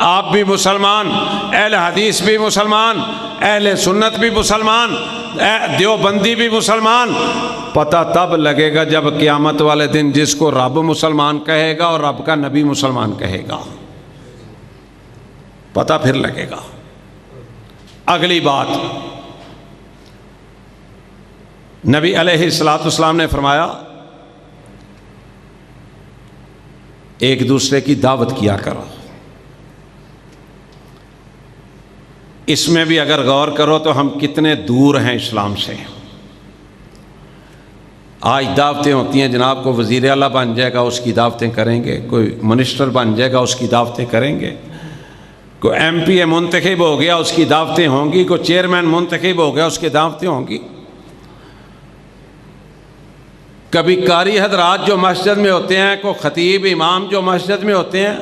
آپ بھی مسلمان، اہل حدیث بھی مسلمان، اہل سنت بھی مسلمان، دیوبندی بھی مسلمان. پتہ تب لگے گا جب قیامت والے دن جس کو رب مسلمان کہے گا اور رب کا نبی مسلمان کہے گا، پتہ پھر لگے گا. اگلی بات، نبی علیہ الصلوۃ نے فرمایا ایک دوسرے کی دعوت کیا کرو. اس میں بھی اگر غور کرو تو ہم کتنے دور ہیں اسلام سے. آج دعوتیں ہوتی ہیں، جناب کو وزیر اعلیٰ بن جائے گا اس کی دعوتیں کریں گے، کوئی منسٹر بن جائے گا اس کی دعوتیں کریں گے، کوئی ایم پی اے منتخب ہو گیا اس کی دعوتیں ہوں گی، کوئی چیئرمین منتخب ہو گیا اس کی دعوتیں ہوں گی. کبھی قاری حضرات جو مسجد میں ہوتے ہیں، کوئی خطیب امام جو مسجد میں ہوتے ہیں،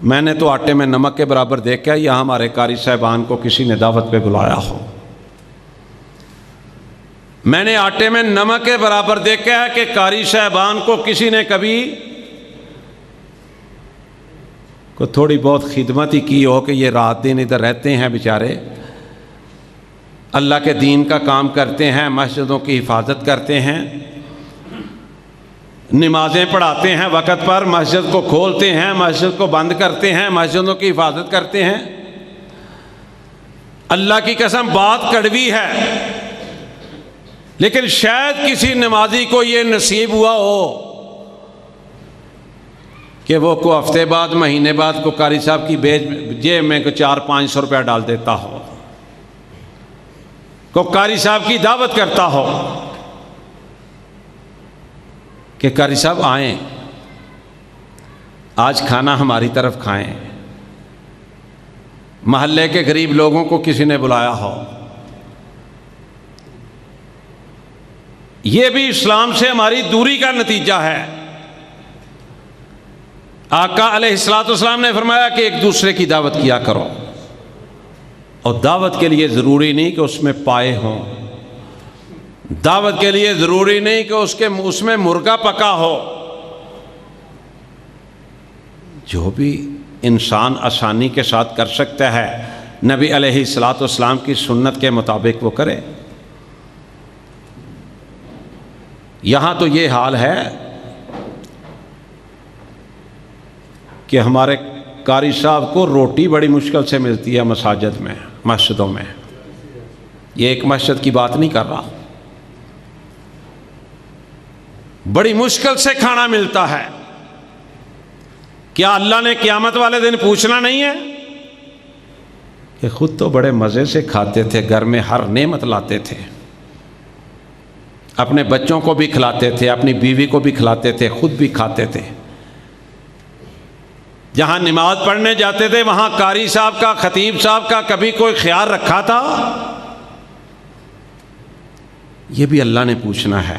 میں نے تو آٹے میں نمک کے برابر دیکھا ہے یہاں ہمارے قاری صاحبان کو کسی نے دعوت پہ بلایا ہو. میں نے آٹے میں نمک کے برابر دیکھا ہے کہ قاری صاحبان کو کسی نے کبھی کو تھوڑی بہت خدمت ہی کی ہو کہ یہ رات دن ادھر رہتے ہیں بیچارے، اللہ کے دین کا کام کرتے ہیں، مسجدوں کی حفاظت کرتے ہیں، نمازیں پڑھاتے ہیں وقت پر، مسجد کو کھولتے ہیں، مسجد کو بند کرتے ہیں، مسجدوں کی حفاظت کرتے ہیں. اللہ کی قسم بات کڑوی ہے، لیکن شاید کسی نمازی کو یہ نصیب ہوا ہو کہ وہ کو ہفتے بعد، مہینے بعد کو قاری صاحب کی جیب میں کو 400-500 روپیہ ڈال دیتا ہو، کو قاری صاحب کی دعوت کرتا ہو کہ قاری صاحب آئیں، آج کھانا ہماری طرف کھائیں. محلے کے غریب لوگوں کو کسی نے بلایا ہو. یہ بھی اسلام سے ہماری دوری کا نتیجہ ہے. آقا علیہ الصلوۃ نے فرمایا کہ ایک دوسرے کی دعوت کیا کرو، اور دعوت کے لیے ضروری نہیں کہ اس میں پائے ہوں، دعوت کے لیے ضروری نہیں کہ اس میں مرغا پکا ہو. جو بھی انسان آسانی کے ساتھ کر سکتا ہے نبی علیہ الصلوۃ کی سنت کے مطابق وہ کرے. یہاں تو یہ حال ہے کہ ہمارے قاری صاحب کو روٹی بڑی مشکل سے ملتی ہے مساجد میں، مسجدوں میں. یہ ایک مسجد کی بات نہیں کر رہا، بڑی مشکل سے کھانا ملتا ہے. کیا اللہ نے قیامت والے دن پوچھنا نہیں ہے کہ خود تو بڑے مزے سے کھاتے تھے، گھر میں ہر نعمت لاتے تھے، اپنے بچوں کو بھی کھلاتے تھے، اپنی بیوی کو بھی کھلاتے تھے، خود بھی کھاتے تھے. جہاں نماز پڑھنے جاتے تھے وہاں قاری صاحب کا، خطیب صاحب کا کبھی کوئی خیال رکھا تھا؟ یہ بھی اللہ نے پوچھنا ہے.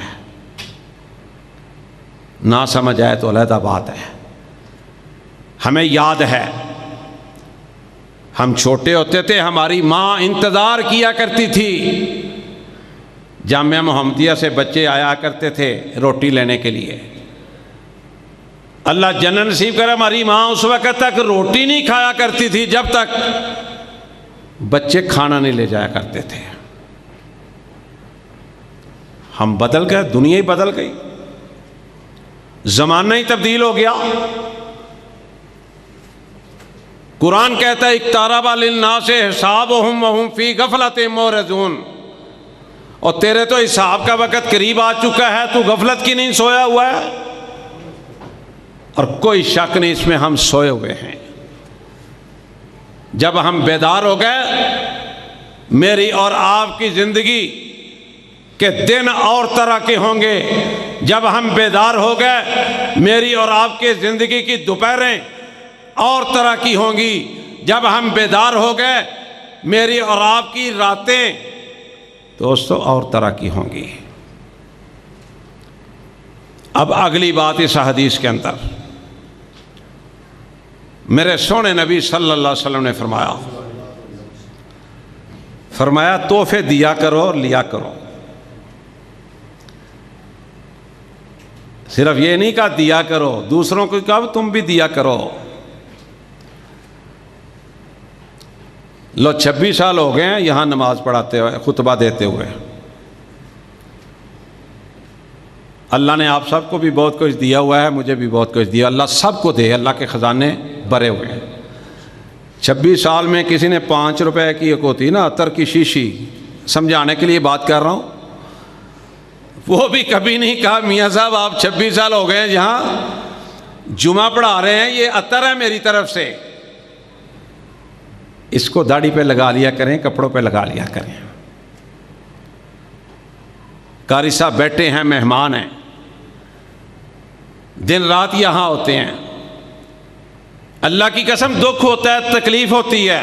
نہ سمجھ آئے تو علیحدہ بات ہے. ہمیں یاد ہے ہم چھوٹے ہوتے تھے، ہماری ماں انتظار کیا کرتی تھی، جامعہ محمدیہ سے بچے آیا کرتے تھے روٹی لینے کے لیے. اللہ جنت نصیب کرے، ہماری ماں اس وقت تک روٹی نہیں کھایا کرتی تھی جب تک بچے کھانا نہیں لے جایا کرتے تھے. ہم بدل گئے، دنیا ہی بدل گئی، زمانہ ہی تبدیل ہو گیا. قرآن کہتا ہے اقترب للناس حسابهم وهم فی غفلۃ معرضون. اور تیرے تو حساب کا وقت قریب آ چکا ہے، تو غفلت کی نیند سویا ہوا ہے؟ اور کوئی شک نہیں اس میں ہم سوئے ہوئے ہیں۔ جب ہم بیدار ہو گئے، میری اور آپ کی زندگی کے دن اور طرح کے ہوں گے۔ جب ہم بیدار ہو گئے، میری اور آپ کے زندگی کی دوپہریں اور طرح کی ہوں گی۔ جب ہم بیدار ہو گئے، میری اور آپ کی راتیں دوستو اور طرح کی ہوں گی۔ اب اگلی بات اس حدیث کے اندر میرے سونے نبی صلی اللہ علیہ وسلم نے فرمایا تحفے دیا کرو اور لیا کرو۔ صرف یہ نہیں کہا دیا کرو، دوسروں کو کہا تم بھی دیا کرو۔ لو 26 سال ہو گئے ہیں یہاں نماز پڑھاتے ہوئے، خطبہ دیتے ہوئے۔ اللہ نے آپ سب کو بھی بہت کچھ دیا ہوا ہے، مجھے بھی بہت کچھ دیا۔ اللہ سب کو دے، اللہ کے خزانے بھرے ہوئے ہیں۔ 26 سال میں کسی نے 5 روپے کی ایک ہوتی نا عطر کی شیشی، سمجھانے کے لیے بات کر رہا ہوں، وہ بھی کبھی نہیں کہا میاں صاحب آپ 26 سال ہو گئے ہیں جہاں جمعہ پڑھا رہے ہیں، یہ عطر ہے میری طرف سے، اس کو داڑھی پہ لگا لیا کریں، کپڑوں پہ لگا لیا کریں۔ قاری صاحب بیٹھے ہیں، مہمان ہیں، دن رات یہاں ہوتے ہیں، اللہ کی قسم دکھ ہوتا ہے، تکلیف ہوتی ہے۔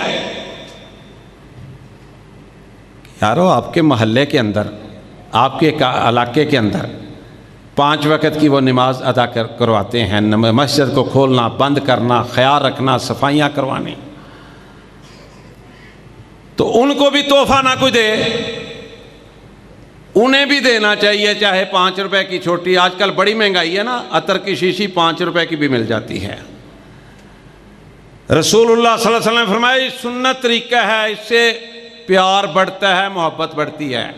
یارو آپ کے محلے کے اندر، آپ کے علاقے کے اندر 5 وقت کی وہ نماز ادا کرواتے ہیں، مسجد کو کھولنا بند کرنا، خیال رکھنا، صفائیاں کروانی، تو ان کو بھی تحفہ نہ کوئی دے، انہیں بھی دینا چاہیے، چاہے 5 روپے کی چھوٹی، آج کل بڑی مہنگائی ہے نا، عطر کی شیشی 5 روپے کی بھی مل جاتی ہے۔ رسول اللہ صلی اللہ علیہ وسلم نے فرمایا یہ سنت طریقہ ہے، اس سے پیار بڑھتا ہے، محبت بڑھتی ہے۔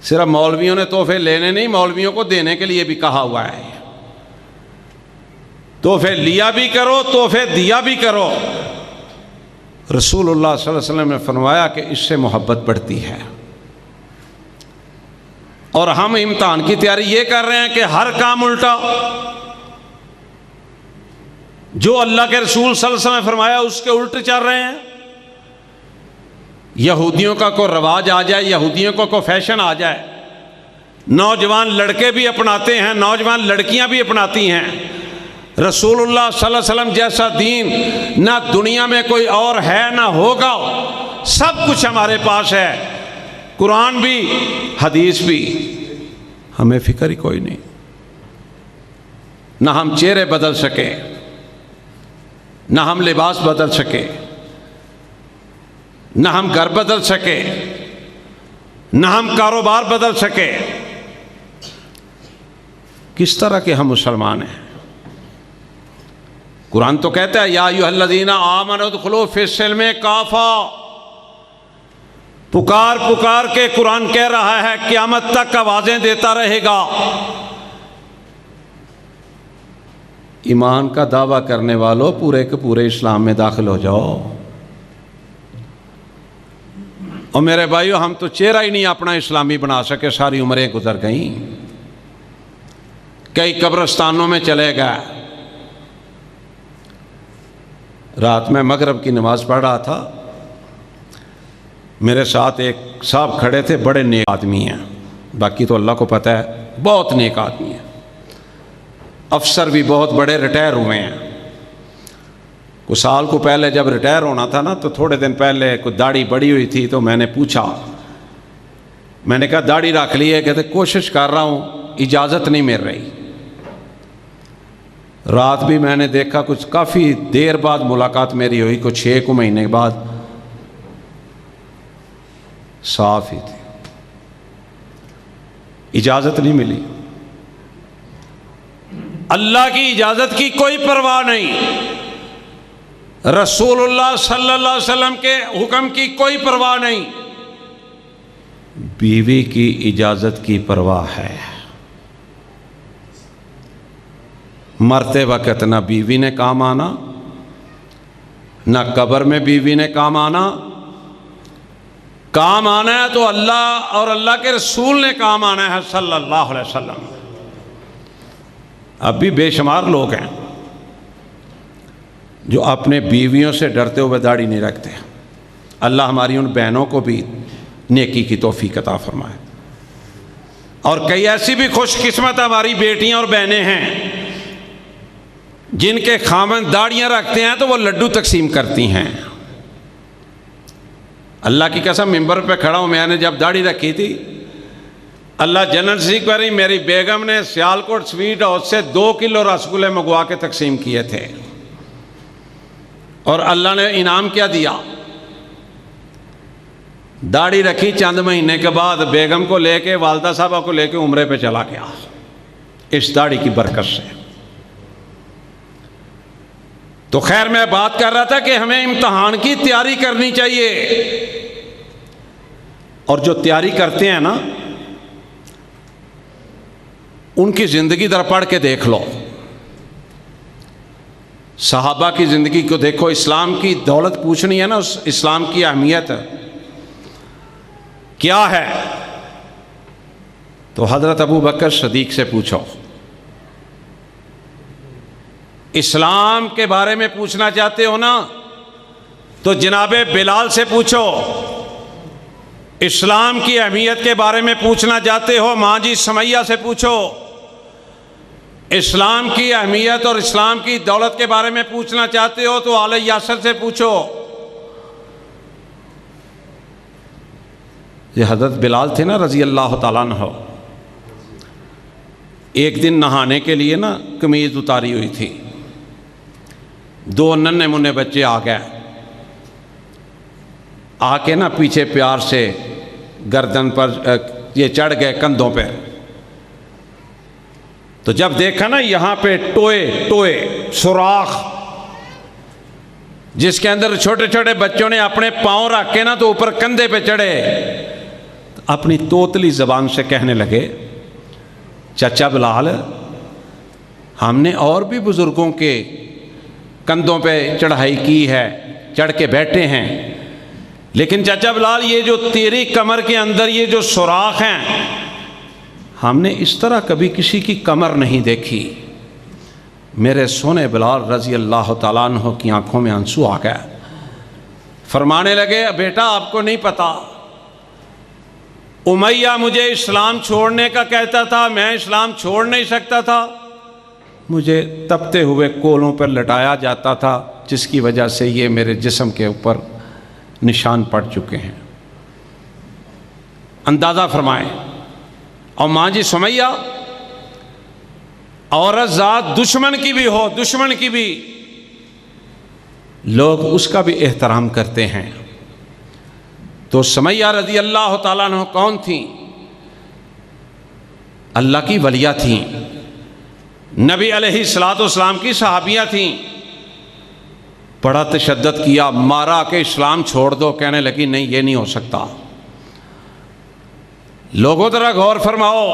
صرف مولویوں نے تحفے لینے نہیں، مولویوں کو دینے کے لیے بھی کہا ہوا ہے۔ تحفے لیا بھی کرو، تحفے دیا بھی کرو۔ رسول اللہ صلی اللہ علیہ وسلم نے فرمایا کہ اس سے محبت بڑھتی ہے۔ اور ہم امتحان کی تیاری یہ کر رہے ہیں کہ ہر کام الٹا، جو اللہ کے رسول صلی اللہ علیہ وسلم نے فرمایا اس کے الٹ چل رہے ہیں۔ یہودیوں کا کوئی رواج آ جائے، یہودیوں کو کوئی فیشن آ جائے، نوجوان لڑکے بھی اپناتے ہیں، نوجوان لڑکیاں بھی اپناتی ہیں۔ رسول اللہ صلی اللہ علیہ وسلم جیسا دین نہ دنیا میں کوئی اور ہے نہ ہوگا، سب کچھ ہمارے پاس ہے، قرآن بھی حدیث بھی، ہمیں فکر ہی کوئی نہیں۔ نہ ہم چہرے بدل سکے، نہ ہم لباس بدل سکے، نہ ہم گھر بدل سکے، نہ ہم کاروبار بدل سکے۔ کس طرح کے ہم مسلمان ہیں؟ قرآن تو کہتا ہے یا ایھا الذین آمنوا ادخلوا فی السلم کافہ، پکار پکار کے قرآن کہہ رہا ہے قیامت تک آوازیں دیتا رہے گا، ایمان کا دعویٰ کرنے والوں پورے کے پورے اسلام میں داخل ہو جاؤ۔ اور میرے بھائیو ہم تو چہرہ ہی نہیں اپنا اسلامی بنا سکے، ساری عمریں گزر گئیں، کئی قبرستانوں میں چلے گئے۔ رات میں مغرب کی نماز پڑھ رہا تھا، میرے ساتھ ایک صاحب کھڑے تھے، بڑے نیک آدمی ہیں، باقی تو اللہ کو پتہ ہے بہت نیک آدمی ہیں، افسر بھی بہت بڑے، ریٹائر ہوئے ہیں۔ کچھ سال کو پہلے جب ریٹائر ہونا تھا نا، تو تھوڑے دن پہلے کچھ داڑھی بڑی ہوئی تھی، تو میں نے پوچھا، میں نے کہا داڑھی رکھ لی ہے؟ کہتے کوشش کر رہا ہوں، اجازت نہیں مل رہی۔ رات بھی میں نے دیکھا، کچھ کافی دیر بعد ملاقات میری ہوئی، کچھ 6 مہینے بعد، صاف ہی تھی، اجازت نہیں ملی۔ اللہ کی اجازت کی کوئی پرواہ نہیں، رسول اللہ صلی اللہ علیہ وسلم کے حکم کی کوئی پرواہ نہیں، بیوی کی اجازت کی پرواہ ہے۔ مرتے وقت نہ بیوی نے کام آنا، نہ قبر میں بیوی نے کام آنا، کام آنا ہے تو اللہ اور اللہ کے رسول نے کام آنا ہے صلی اللہ علیہ وسلم۔ اب بھی بے شمار لوگ ہیں جو اپنے بیویوں سے ڈرتے ہوئے داڑھی نہیں رکھتے۔ اللہ ہماری ان بہنوں کو بھی نیکی کی توفیق عطا فرمائے۔ اور کئی ایسی بھی خوش قسمت ہماری بیٹیاں اور بہنیں ہیں جن کے خامن داڑیاں رکھتے ہیں تو وہ لڈو تقسیم کرتی ہیں۔ اللہ کی قسم ممبر پہ کھڑا ہوں، میں نے جب داڑھی رکھی تھی، اللہ جنت سیکھ پر میری بیگم نے سیالکوٹ سویٹ ہاؤس سے 2 کلو رسگلے منگوا کے تقسیم کیے تھے، اور اللہ نے انعام کیا دیا؟ داڑھی رکھی چند مہینے کے بعد بیگم کو لے کے، والدہ صاحبہ کو لے کے عمرے پہ چلا گیا اس داڑھی کی برکت سے۔ تو خیر میں بات کر رہا تھا کہ ہمیں امتحان کی تیاری کرنی چاہیے، اور جو تیاری کرتے ہیں نا ان کی زندگی در پڑھ کے دیکھ لو، صحابہ کی زندگی کو دیکھو۔ اسلام کی دولت پوچھنی ہے نا، اس اسلام کی اہمیت کیا ہے، تو حضرت ابو بکر صدیق سے پوچھو۔ اسلام کے بارے میں پوچھنا چاہتے ہو نا تو جناب بلال سے پوچھو۔ اسلام کی اہمیت کے بارے میں پوچھنا چاہتے ہو ماں جی سمیہ سے پوچھو۔ اسلام کی اہمیت اور اسلام کی دولت کے بارے میں پوچھنا چاہتے ہو تو آل یاسر سے پوچھو۔ یہ حضرت بلال تھے نا رضی اللہ تعالیٰ عنہ، ایک دن نہانے کے لیے نا قمیض اتاری ہوئی تھی، 2 ننھے منھے بچے آ گئے، آ کے نا پیچھے پیار سے گردن پر یہ چڑھ گئے کندھوں پہ۔ تو جب دیکھا نا یہاں پہ ٹوئے سوراخ جس کے اندر چھوٹے چھوٹے بچوں نے اپنے پاؤں رکھ کے نا تو اوپر کندھے پہ چڑھے، اپنی توتلی زبان سے کہنے لگے چچا بلال ہم نے اور بھی بزرگوں کے کندھوں پہ چڑھائی کی ہے، چڑھ کے بیٹھے ہیں، لیکن چچا بلال یہ جو تیری کمر کے اندر یہ جو سوراخ ہیں ہم نے اس طرح کبھی کسی کی کمر نہیں دیکھی۔ میرے سونے بلال رضی اللہ تعالیٰ عنہ کی آنکھوں میں آنسو آ گئے، فرمانے لگے بیٹا آپ کو نہیں پتا، امیہ مجھے اسلام چھوڑنے کا کہتا تھا، میں اسلام چھوڑ نہیں سکتا تھا، مجھے تپتے ہوئے کولوں پر لٹایا جاتا تھا جس کی وجہ سے یہ میرے جسم کے اوپر نشان پڑ چکے ہیں۔ اندازہ فرمائیں۔ اور ماں جی سمیہ عورت ذات دشمن کی بھی ہو، دشمن کی بھی، لوگ اس کا بھی احترام کرتے ہیں۔ تو سمیہ رضی اللہ تعالیٰ عنہ کون تھیں؟ اللہ کی ولیہ تھیں، نبی علیہ الصلوۃ والسلام کی صحابیہ تھیں۔ بڑا تشدد کیا، مارا کہ اسلام چھوڑ دو، کہنے لگی نہیں یہ نہیں ہو سکتا۔ لوگوں ذرا غور فرماؤ،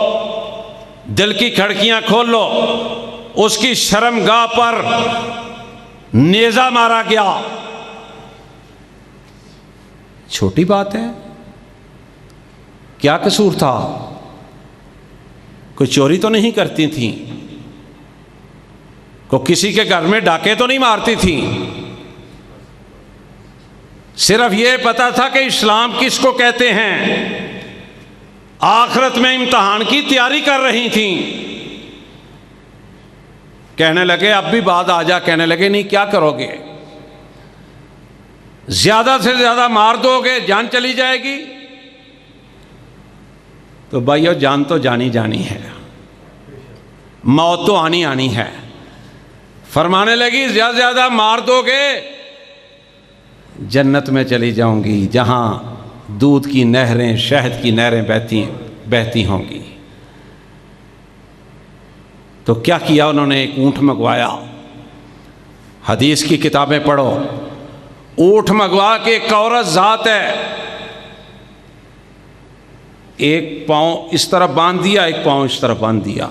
دل کی کھڑکیاں کھول لو، اس کی شرمگاہ پر نیزہ مارا گیا، چھوٹی بات ہے؟ کیا قصور تھا؟ کوئی چوری تو نہیں کرتی تھیں، کوئی کسی کے گھر میں ڈاکے تو نہیں مارتی تھیں، صرف یہ پتا تھا کہ اسلام کس کو کہتے ہیں، آخرت میں امتحان کی تیاری کر رہی تھیں۔ کہنے لگے اب بھی بات آ جا، کہنے لگے نہیں کیا کرو گے، زیادہ سے زیادہ مار دو گے جان چلی جائے گی؟ تو بھائیو جان تو جانی جانی ہے، موت تو آنی آنی ہے۔ فرمانے لگی زیادہ سے زیادہ مار دو گے جنت میں چلی جاؤں گی جہاں دودھ کی نہریں، شہد کی نہریں بہتی ہوں گی۔ تو کیا کیا انہوں نے؟ ایک اونٹ منگوایا، حدیث کی کتابیں پڑھو، اونٹ منگوا کے ایک عورت ذات ہے، ایک پاؤں اس طرف باندھ دیا، ایک پاؤں اس طرف باندھ دیا،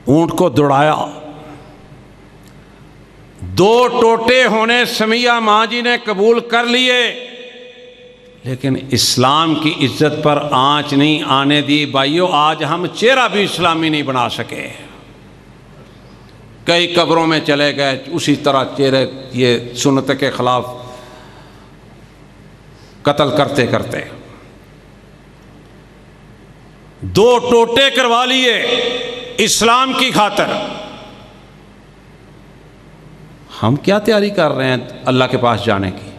اونٹ کو دوڑایا، دو ٹوٹے ہونے سمیہ ماں جی نے قبول کر لیے، لیکن اسلام کی عزت پر آنچ نہیں آنے دی۔ بھائیو، آج ہم چہرہ بھی اسلامی نہیں بنا سکے، کئی قبروں میں چلے گئے اسی طرح چہرے یہ سنت کے خلاف قتل کرتے کرتے۔ دو ٹوٹے کروا لیے اسلام کی خاطر۔ ہم کیا تیاری کر رہے ہیں اللہ کے پاس جانے کی؟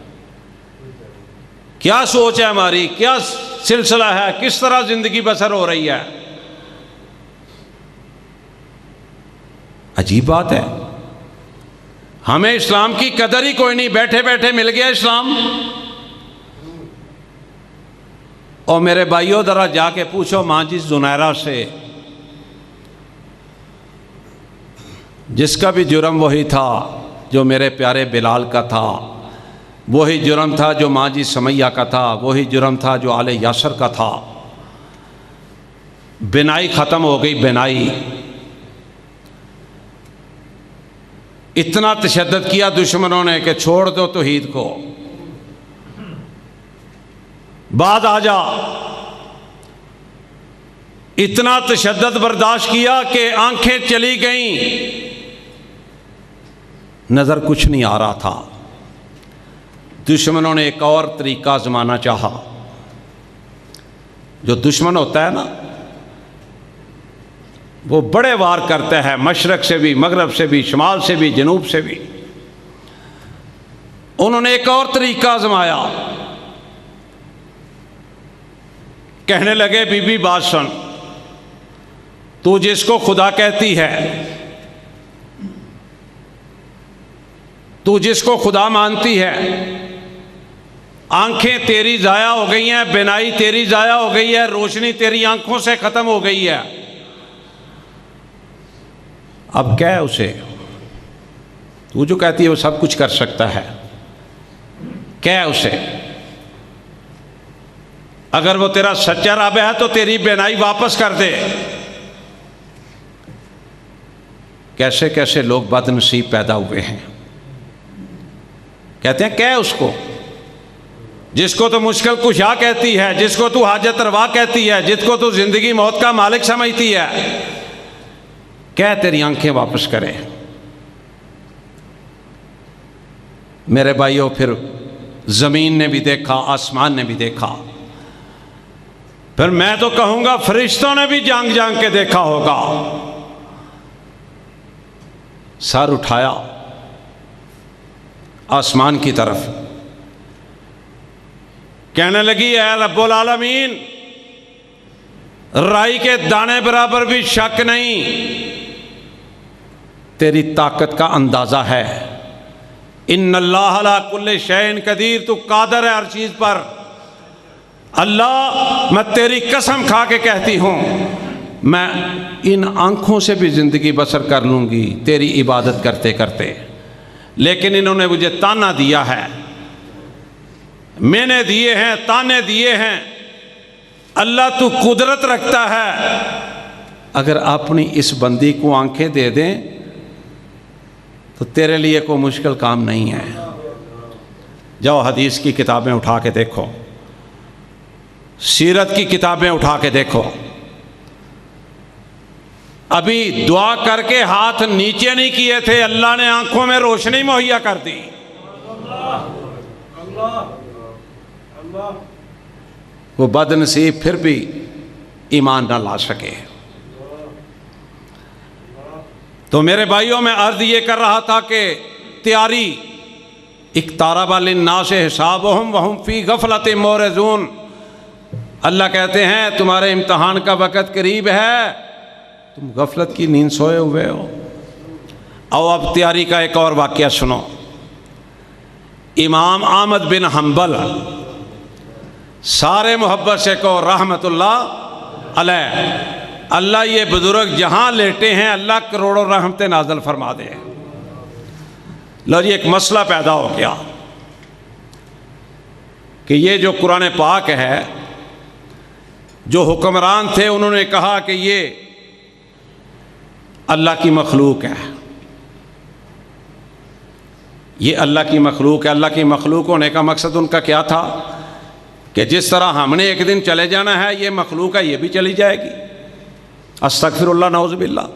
کیا سوچ ہے ہماری؟ کیا سلسلہ ہے؟ کس طرح زندگی بسر ہو رہی ہے؟ عجیب بات ہے، ہمیں اسلام کی قدر ہی کوئی نہیں، بیٹھے بیٹھے مل گیا اسلام۔ اور میرے بھائیوں، ذرا جا کے پوچھو ماں جی زنیرہ سے، جس کا بھی جرم وہی تھا جو میرے پیارے بلال کا تھا، وہی جرم تھا جو ماں جی سمیہ کا تھا، وہی جرم تھا جو آل یاسر کا تھا۔ بینائی ختم ہو گئی، بینائی۔ اتنا تشدد کیا دشمنوں نے کہ چھوڑ دو توحید کو، بعد آ جا۔ اتنا تشدد برداشت کیا کہ آنکھیں چلی گئیں، نظر کچھ نہیں آ رہا تھا۔ دشمنوں نے ایک اور طریقہ آزمانا چاہا۔ جو دشمن ہوتا ہے نا، وہ بڑے وار کرتا ہے، مشرق سے بھی، مغرب سے بھی، شمال سے بھی، جنوب سے بھی۔ انہوں نے ایک اور طریقہ آزمایا، کہنے لگے بی بی بات سن، تو جس کو خدا کہتی ہے، تو جس کو خدا مانتی ہے، آنکھیں تیری ضائع ہو گئی ہیں، بینائی تیری ضائع ہو گئی ہے، روشنی تیری آنکھوں سے ختم ہو گئی ہے، اب کیا ہے اسے؟ تو جو کہتی ہے وہ سب کچھ کر سکتا ہے، کیا ہے اسے؟ اگر وہ تیرا سچا رب ہے تو تیری بینائی واپس کر دے۔ کیسے کیسے لوگ بد نصیب پیدا ہوئے ہیں۔ کہتے ہیں کیا ہے اس کو؟ جس کو تو مشکل کشا کہتی ہے، جس کو تو حاجت روا کہتی ہے، جس کو تو زندگی موت کا مالک سمجھتی ہے، کیا تیری آنکھیں واپس کرے؟ میرے بھائیوں، پھر زمین نے بھی دیکھا، آسمان نے بھی دیکھا، پھر میں تو کہوں گا فرشتوں نے بھی جانگ جانگ کے دیکھا ہوگا۔ سر اٹھایا آسمان کی طرف، کہنے لگی اے رب العالمین، رائی کے دانے برابر بھی شک نہیں، تیری طاقت کا اندازہ ہے۔ ان اللہ علی کل شیء قدیر، تو قادر ہے ہر چیز پر۔ اللہ، میں تیری قسم کھا کے کہتی ہوں، میں ان آنکھوں سے بھی زندگی بسر کر لوں گی تیری عبادت کرتے کرتے، لیکن انہوں نے مجھے تانا دیا ہے، میں نے دیے ہیں، تانے دیے ہیں۔ اللہ تو قدرت رکھتا ہے، اگر اپنی اس بندی کو آنکھیں دے دیں تو تیرے لیے کوئی مشکل کام نہیں ہے۔ جاؤ حدیث کی کتابیں اٹھا کے دیکھو، سیرت کی کتابیں اٹھا کے دیکھو۔ ابھی دعا کر کے ہاتھ نیچے نہیں کیے تھے، اللہ نے آنکھوں میں روشنی مہیا کر دی۔ وہ بد نصیب پھر بھی ایمان نہ لا سکے۔ تو میرے بھائیوں، میں عرض یہ کر رہا تھا کہ تیاری، اقترب للناس حسابهم وهم فی غفلۃ معرضون۔ اللہ کہتے ہیں تمہارے امتحان کا وقت قریب ہے، تم غفلت کی نیند سوئے ہوئے ہو۔ اور اب تیاری کا ایک اور واقعہ سنو۔ امام احمد بن حنبل، سارے محبت سے کہو رحمت اللہ علیہ، اللہ یہ بزرگ جہاں لیٹے ہیں اللہ کروڑوں رحمتیں نازل فرما دے۔ لو جی، ایک مسئلہ پیدا ہو گیا کہ یہ جو قرآن پاک ہے، جو حکمران تھے انہوں نے کہا کہ یہ اللہ کی مخلوق ہے، یہ اللہ کی مخلوق ہے. اللہ کی مخلوق ہونے کا مقصد ان کا کیا تھا کہ جس طرح ہم نے ایک دن چلے جانا ہے، یہ مخلوق ہے، یہ بھی چلی جائے گی. استغفر اللہ، نعوذ باللہ.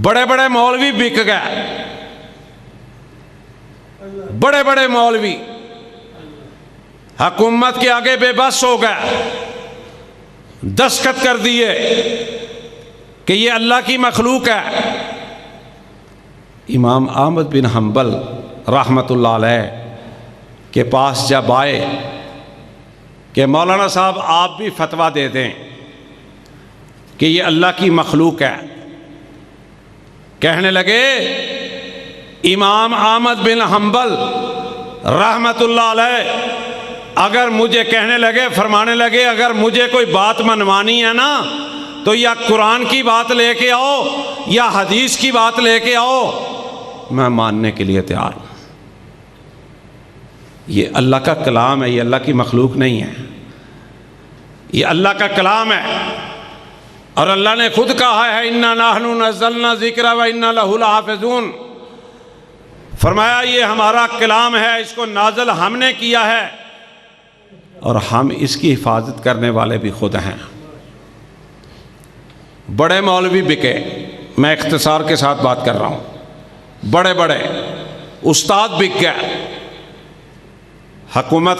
بڑے بڑے مولوی بک گئے، بڑے بڑے مولوی حکومت کے آگے بے بس ہو گئے، دستخط کر دیے کہ یہ اللہ کی مخلوق ہے. امام احمد بن حنبل رحمۃ اللہ علیہ کے پاس جب آئے کہ مولانا صاحب آپ بھی فتویٰ دے دیں کہ یہ اللہ کی مخلوق ہے، کہنے لگے امام احمد بن حنبل رحمۃ اللہ علیہ اگر مجھے کہنے لگے، فرمانے لگے اگر مجھے کوئی بات منوانی ہے نا تو یا قرآن کی بات لے کے آؤ یا حدیث کی بات لے کے آؤ، میں ماننے کے لیے تیار ہوں. یہ اللہ کا کلام ہے، یہ اللہ کی مخلوق نہیں ہے، یہ اللہ کا کلام ہے. اور اللہ نے خود کہا ہے اِنَّا نَحْنُ نَزَّلْنَا الذِّكْرَ وَإِنَّا لَهُ لَحَافِظُونَ. فرمایا یہ ہمارا کلام ہے، اس کو نازل ہم نے کیا ہے اور ہم اس کی حفاظت کرنے والے بھی خود ہیں. بڑے مولوی بکے، میں اختصار کے ساتھ بات کر رہا ہوں، بڑے بڑے استاد بک گئے حکومت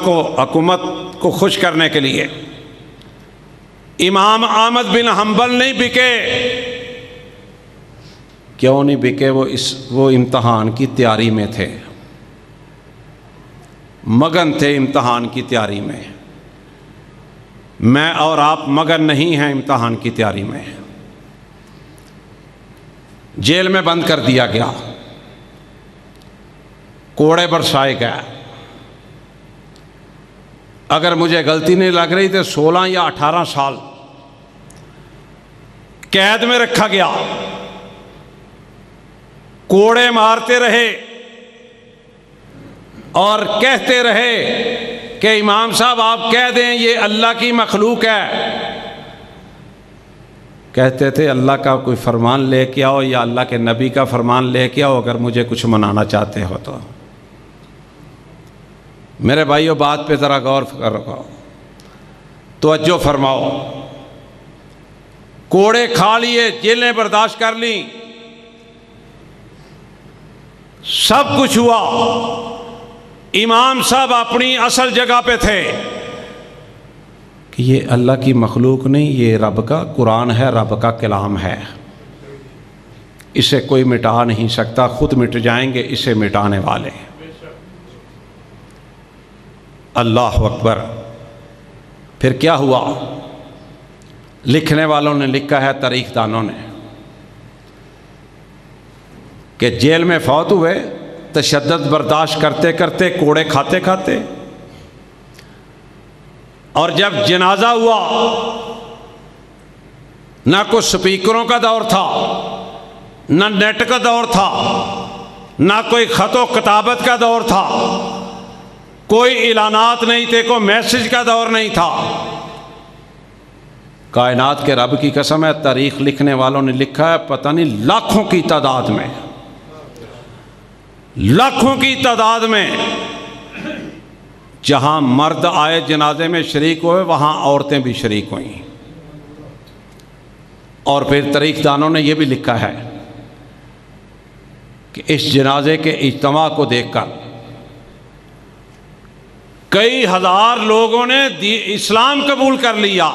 کو خوش کرنے کے لیے. امام احمد بن حنبل نہیں بکے. کیوں نہیں بکے؟ وہ امتحان کی تیاری میں تھے، مگن تھے امتحان کی تیاری میں. میں اور آپ مگن نہیں ہیں امتحان کی تیاری میں. جیل میں بند کر دیا گیا، کوڑے برسائے گئے. اگر مجھے غلطی نہیں لگ رہی تو 16 یا 18 سال قید میں رکھا گیا. کوڑے مارتے رہے اور کہتے رہے کہ امام صاحب آپ کہہ دیں یہ اللہ کی مخلوق ہے. کہتے تھے اللہ کا کوئی فرمان لے کے آؤ یا اللہ کے نبی کا فرمان لے کے آؤ اگر مجھے کچھ منانا چاہتے ہو تو. میرے بھائیو بات پہ ذرا غور کرو، توجہ فرماؤ. کوڑے کھا لیے، جیلیں برداشت کر لیں، سب کچھ ہوا. امام صاحب اپنی اصل جگہ پہ تھے کہ یہ اللہ کی مخلوق نہیں، یہ رب کا قرآن ہے، رب کا کلام ہے، اسے کوئی مٹا نہیں سکتا، خود مٹ جائیں گے اسے مٹانے والے. اللہ اکبر. پھر کیا ہوا؟ لکھنے والوں نے لکھا ہے، تاریخ دانوں نے، کہ جیل میں فوت ہوئے تشدد برداشت کرتے کرتے، کوڑے کھاتے کھاتے. اور جب جنازہ ہوا نہ کوئی سپیکروں کا دور تھا، نہ نیٹ کا دور تھا، نہ کوئی خط و کتابت کا دور تھا، کوئی اعلانات نہیں تھے، کوئی میسج کا دور نہیں تھا. کائنات کے رب کی قسم ہے، تاریخ لکھنے والوں نے لکھا ہے پتہ نہیں لاکھوں کی تعداد میں، لاکھوں کی تعداد میں جہاں مرد آئے جنازے میں شریک ہوئے وہاں عورتیں بھی شریک ہوئیں. اور پھر تاریخ دانوں نے یہ بھی لکھا ہے کہ اس جنازے کے اجتماع کو دیکھ کر کئی ہزار لوگوں نے اسلام قبول کر لیا.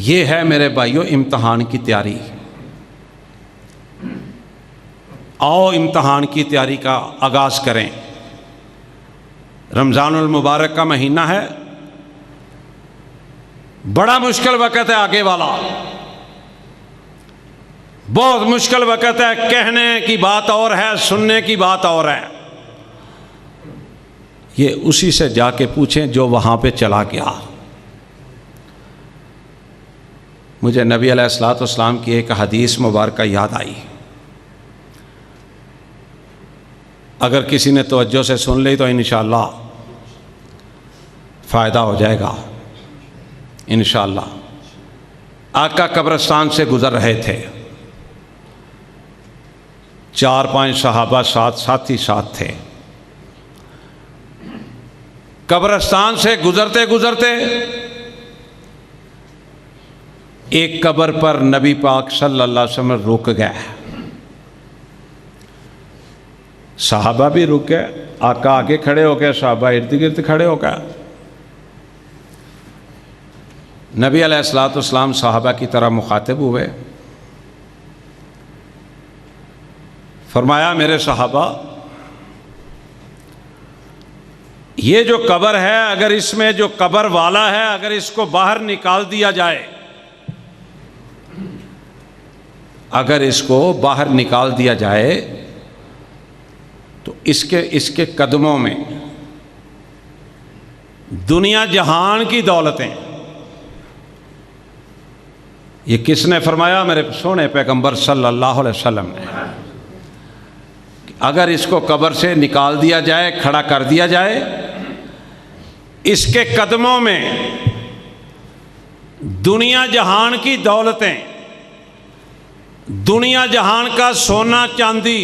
یہ ہے میرے بھائیو امتحان کی تیاری. آؤ امتحان کی تیاری کا آغاز کریں. رمضان المبارک کا مہینہ ہے، بڑا مشکل وقت ہے آگے والا، بہت مشکل وقت ہے. کہنے کی بات اور ہے، سننے کی بات اور ہے. یہ اسی سے جا کے پوچھیں جو وہاں پہ چلا گیا. مجھے نبی علیہ الصلوۃ والسلام کی ایک حدیث مبارکہ یاد آئی. اگر کسی نے توجہ سے سن لی تو انشاءاللہ فائدہ ہو جائے گا انشاءاللہ. آقا قبرستان سے گزر رہے تھے، 4-5 صحابہ ساتھ تھے۔ قبرستان سے گزرتے گزرتے ایک قبر پر نبی پاک صلی اللہ علیہ وسلم رک گئے، صحابہ بھی رک گئے، آقا آگے کھڑے ہو گئے، صحابہ ارد گرد کھڑے ہو گئے۔ نبی علیہ الصلوۃ والسلام صحابہ کی طرح مخاطب ہوئے، فرمایا میرے صحابہ، یہ جو قبر ہے، اگر اس میں جو قبر والا ہے اگر اس کو باہر نکال دیا جائے، اگر اس کو باہر نکال دیا جائے تو اس کے قدموں میں دنیا جہان کی دولتیں، یہ کس نے فرمایا؟ میرے سونے پیغمبر صلی اللہ علیہ وسلم نے۔ اگر اس کو قبر سے نکال دیا جائے، کھڑا کر دیا جائے، اس کے قدموں میں دنیا جہان کی دولتیں، دنیا جہان کا سونا چاندی،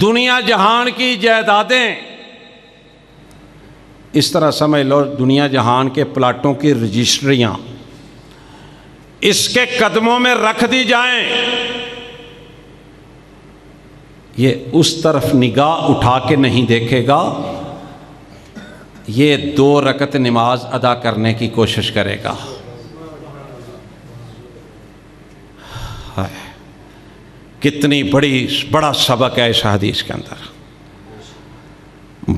دنیا جہان کی جائیدادیں، اس طرح سمجھ لو دنیا جہان کے پلاٹوں کی رجسٹریاں اس کے قدموں میں رکھ دی جائیں، یہ اس طرف نگاہ اٹھا کے نہیں دیکھے گا، یہ 2 رکعت نماز ادا کرنے کی کوشش کرے گا۔ کتنی بڑا سبق ہے اس حدیث کے اندر۔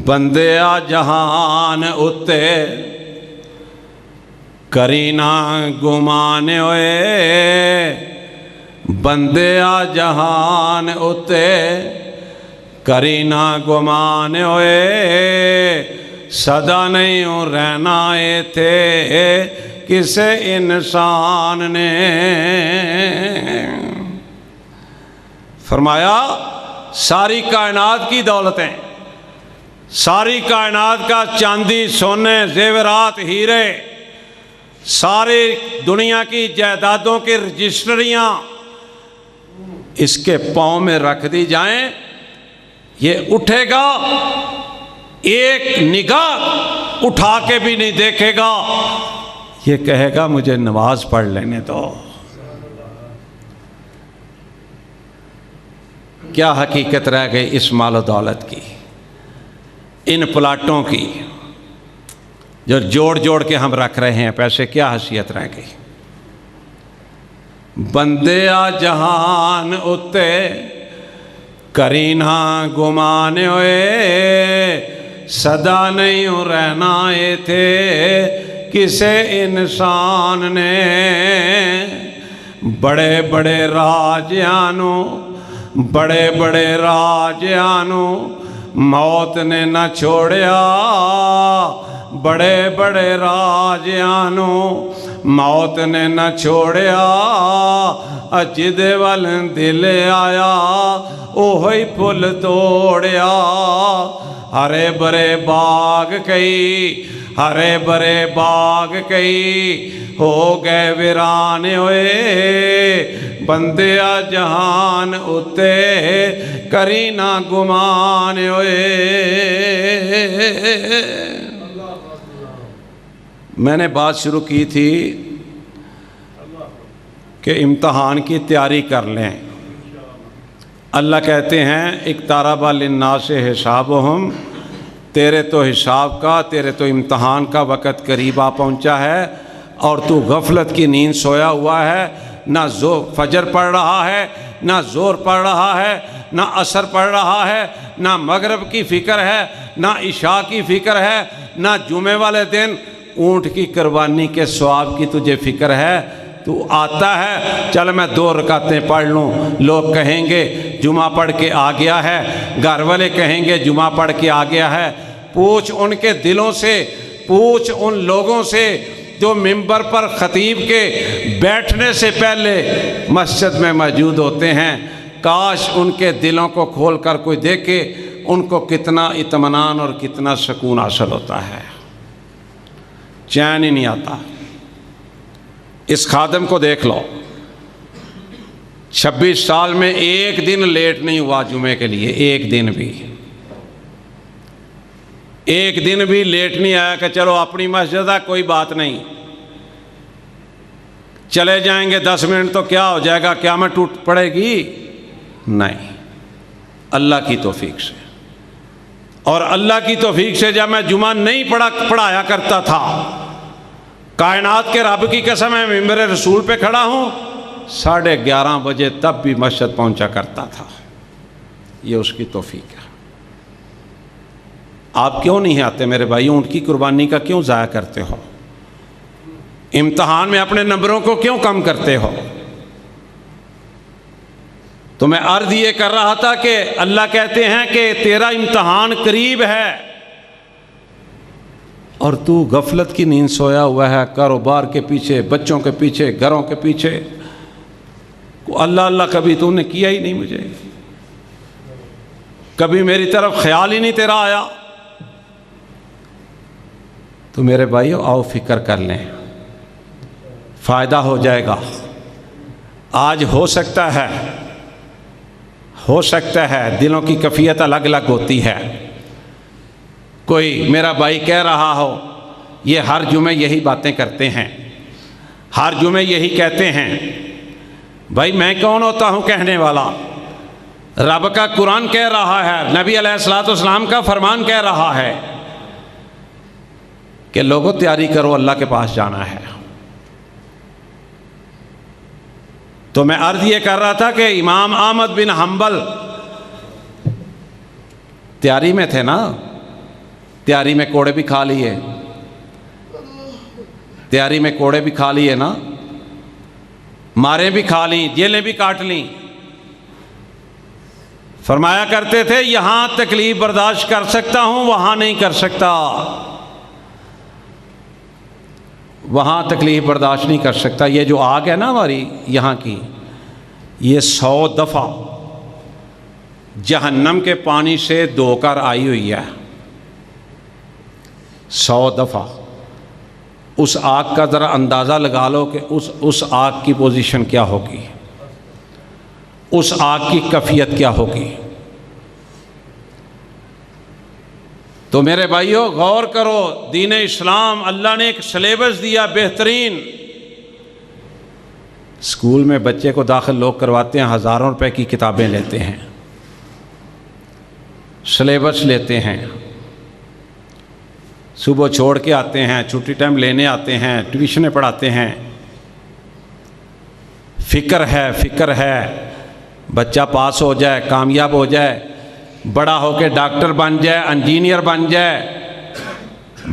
بندیا جہان اتے کرینا گمانے ہوئے، بندیا جہان اتے کرینا گمانے ہوئے، صدا نہیں رہنا تھے کسے انسان نے۔ فرمایا ساری کائنات کی دولتیں، ساری کائنات کا چاندی، سونے، زیورات، ہیرے، ساری دنیا کی جائیدادوں کی رجسٹریاں اس کے پاؤں میں رکھ دی جائیں، یہ اٹھے گا، ایک نگاہ اٹھا کے بھی نہیں دیکھے گا، یہ کہے گا مجھے نماز پڑھ لینے دو۔ کیا حقیقت رہ گئی اس مال و دولت کی، ان پلاٹوں کی جو جوڑ جوڑ کے ہم رکھ رہے ہیں پیسے، کیا حیثیت رہ گئی؟ بندیا جہان اتے کرینا گمانے ہوئے، صدا نہیں رہنا تھے کسے انسان نے۔ بڑے بڑے راجیانوں، بڑے بڑے راجیانوں موت نے نہ چھوڑیا، بڑے بڑے راجیانوں موت نے نہ چھوڑیا، جد ول دل آیا اوہی پھل توڑیا۔ ہرے برے باغ کئی، ہرے برے باغ کئی ہو گئے ویرانے ہوئے، بندیا جہان اتے کرینا گمان ہوئے۔ میں نے بات شروع کی تھی کہ امتحان کی تیاری کر لیں۔ اللہ کہتے ہیں اقترب للناس حسابہم، تیرے تو حساب کا، تیرے تو امتحان کا وقت قریب آ پہنچا ہے، اور تو غفلت کی نیند سویا ہوا ہے، نہ فجر پڑھ رہا ہے، نہ زور پڑھ رہا ہے، نہ عصر پڑھ رہا ہے، نہ مغرب کی فکر ہے، نہ عشاء کی فکر ہے، نہ جمعے والے دن اونٹ کی قربانی کے ثواب کی تجھے فکر ہے۔ تو آتا ہے چل میں 2 رکعتیں پڑھ لوں، لوگ کہیں گے جمعہ پڑھ کے آ گیا ہے، گھر والے کہیں گے جمعہ پڑھ کے آ گیا ہے۔ پوچھ ان کے دلوں سے، پوچھ ان لوگوں سے جو منبر پر خطیب کے بیٹھنے سے پہلے مسجد میں موجود ہوتے ہیں، کاش ان کے دلوں کو کھول کر کوئی دیکھے، ان کو کتنا اطمینان اور کتنا سکون حاصل ہوتا ہے، چین ہی نہیں آتا۔ اس خادم کو دیکھ لو، 26 سال میں ایک دن لیٹ نہیں ہوا جمعے کے لیے، ایک دن بھی لیٹ نہیں آیا کہ چلو اپنی مسجد ہے کوئی بات نہیں، چلے جائیں گے 10 منٹ تو کیا ہو جائے گا، قیامت ٹوٹ پڑے گی؟ نہیں، اللہ کی توفیق سے۔ اور اللہ کی توفیق سے جب میں جمعہ نہیں پڑھایا کرتا تھا، کائنات کے رب کی قسم ہے ممبر رسول پہ کھڑا ہوں، 11:30 بجے تب بھی مسجد پہنچا کرتا تھا۔ یہ اس کی توفیق ہے۔ آپ کیوں نہیں آتے میرے بھائی؟ ان کی قربانی کا کیوں ضائع کرتے ہو؟ امتحان میں اپنے نمبروں کو کیوں کم کرتے ہو؟ تو میں عرض یہ کر رہا تھا کہ اللہ کہتے ہیں کہ تیرا امتحان قریب ہے اور تو غفلت کی نیند سویا ہوا ہے، کاروبار کے پیچھے، بچوں کے پیچھے، گھروں کے پیچھے۔ اللہ اللہ کبھی تو نے کیا ہی نہیں، مجھے کبھی میری طرف خیال ہی نہیں تیرا آیا۔ تو میرے بھائیو آؤ فکر کر لیں، فائدہ ہو جائے گا۔ آج ہو سکتا ہے دلوں کی کیفیت الگ الگ ہوتی ہے۔ کوئی میرا بھائی کہہ رہا ہو یہ ہر جمعے یہی باتیں کرتے ہیں، ہر جمعے یہی کہتے ہیں۔ بھائی میں کون ہوتا ہوں کہنے والا؟ رب کا قرآن کہہ رہا ہے، نبی علیہ الصلوۃ والسلام کا فرمان کہہ رہا ہے کہ لوگوں تیاری کرو، اللہ کے پاس جانا ہے۔ تو میں عرض یہ کر رہا تھا کہ امام احمد بن حنبل تیاری میں تھے نا، تیاری میں کوڑے بھی کھا لیے، تیاری میں کوڑے بھی کھا لیے نا، ماریں بھی کھا لیں، جیلیں بھی کاٹ لیں۔ فرمایا کرتے تھے یہاں تکلیف برداشت کر سکتا ہوں، وہاں نہیں کر سکتا، وہاں تکلیف برداشت نہیں کر سکتا۔ یہ جو آگ ہے نا ہماری یہاں کی، یہ 100 دفعہ جہنم کے پانی سے دھو کر آئی ہوئی ہے، 100 دفعہ۔ اس آگ کا ذرا اندازہ لگا لو کہ اس آگ کی پوزیشن کیا ہوگی، اس آگ کی کیفیت کیا ہوگی۔ تو میرے بھائیو غور کرو، دین اسلام اللہ نے ایک سلیبس دیا بہترین۔ اسکول میں بچے کو داخل لوگ کرواتے ہیں، ہزاروں روپے کی کتابیں لیتے ہیں، سلیبس لیتے ہیں، صبح چھوڑ کے آتے ہیں، چھٹی ٹائم لینے آتے ہیں، ٹیوشنیں پڑھاتے ہیں۔ فکر ہے بچہ پاس ہو جائے، کامیاب ہو جائے، بڑا ہو کے ڈاکٹر بن جائے، انجینئر بن جائے۔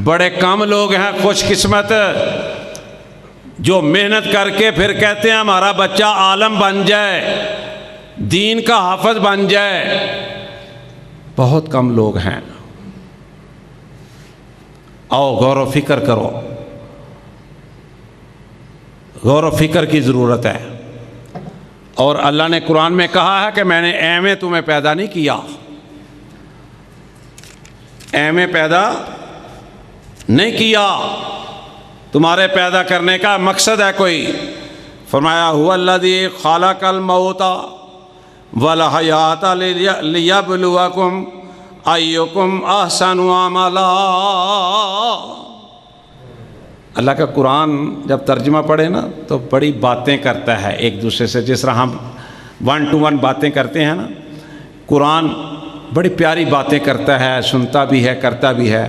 بڑے کم لوگ ہیں خوش قسمت جو محنت کر کے پھر کہتے ہیں ہمارا بچہ عالم بن جائے، دین کا حافظ بن جائے، بہت کم لوگ ہیں۔ آؤ غور و فکر کرو، غور و فکر کی ضرورت ہے۔ اور اللہ نے قرآن میں کہا ہے کہ میں نے ایویں تمہیں پیدا نہیں کیا، ایویں پیدا نہیں کیا، تمہارے پیدا کرنے کا مقصد ہے کوئی۔ فرمایا هو الذی خلق الموت والحیات لیبلوکم ایکم احسن عملا۔ اللہ کا قرآن جب ترجمہ پڑھے نا تو بڑی باتیں کرتا ہے ایک دوسرے سے، جس طرح ہم 1 to 1 باتیں کرتے ہیں نا، قرآن بڑی پیاری باتیں کرتا ہے، سنتا بھی ہے، کرتا بھی ہے۔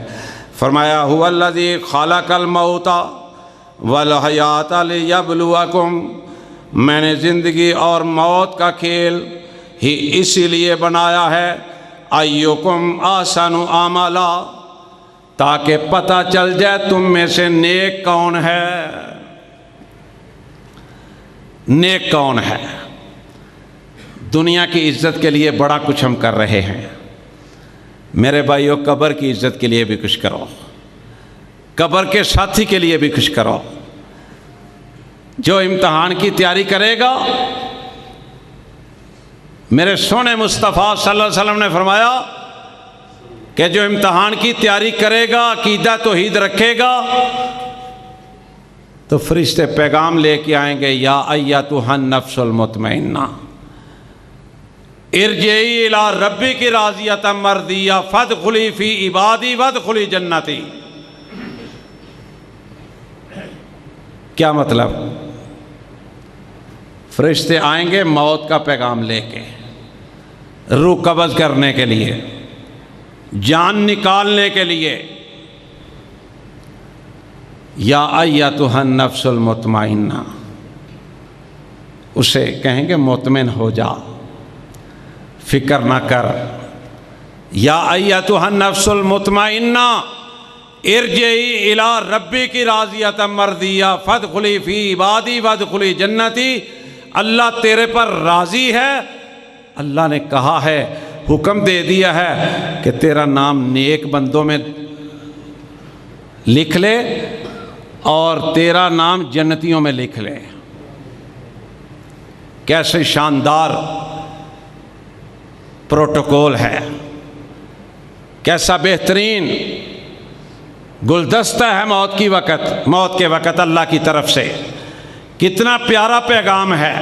فرمایا هو الذی خلق الموت والحیات لیبلوکم، میں نے زندگی اور موت کا کھیل ہی اسی لیے بنایا ہے، ایکم احسن عملا، تاکہ پتہ چل جائے تم میں سے نیک کون ہے، نیک کون ہے۔ دنیا کی عزت کے لیے بڑا کچھ ہم کر رہے ہیں، میرے بھائیو قبر کی عزت کے لیے بھی کچھ کرو، قبر کے ساتھی کے لیے بھی کچھ کرو۔ جو امتحان کی تیاری کرے گا، میرے سونے مصطفیٰ صلی اللہ علیہ وسلم نے فرمایا کہ جو امتحان کی تیاری کرے گا، عقیدہ توحید رکھے گا، تو فرشتے پیغام لے کے آئیں گے، یا ایتھا النفس المطمئنہ ارجعی الی ربک راضیۃ مرضیہ فادخلی فی عبادی وادخلی جنتی۔ کیا مطلب؟ فرشتے آئیں گے موت کا پیغام لے کے، روح قبض کرنے کے لیے، جان نکالنے کے لیے۔ یا ایتھا النفس المطمئنہ، اسے کہیں گے مطمئن ہو جا، فکر نہ کر۔ یا ایتھا النفس المطمئنہ ارجعی الی ربک راضیۃ مرضیہ فادخلی فی عبادی وادخلی جنتی۔ اللہ تیرے پر راضی ہے، اللہ نے کہا ہے، حکم دے دیا ہے کہ تیرا نام نیک بندوں میں لکھ لے اور تیرا نام جنتیوں میں لکھ لے۔ کیسے شاندار پروٹوکول ہے، کیسا بہترین گلدستہ ہے موت کے وقت اللہ کی طرف سے، کتنا پیارا پیغام ہے۔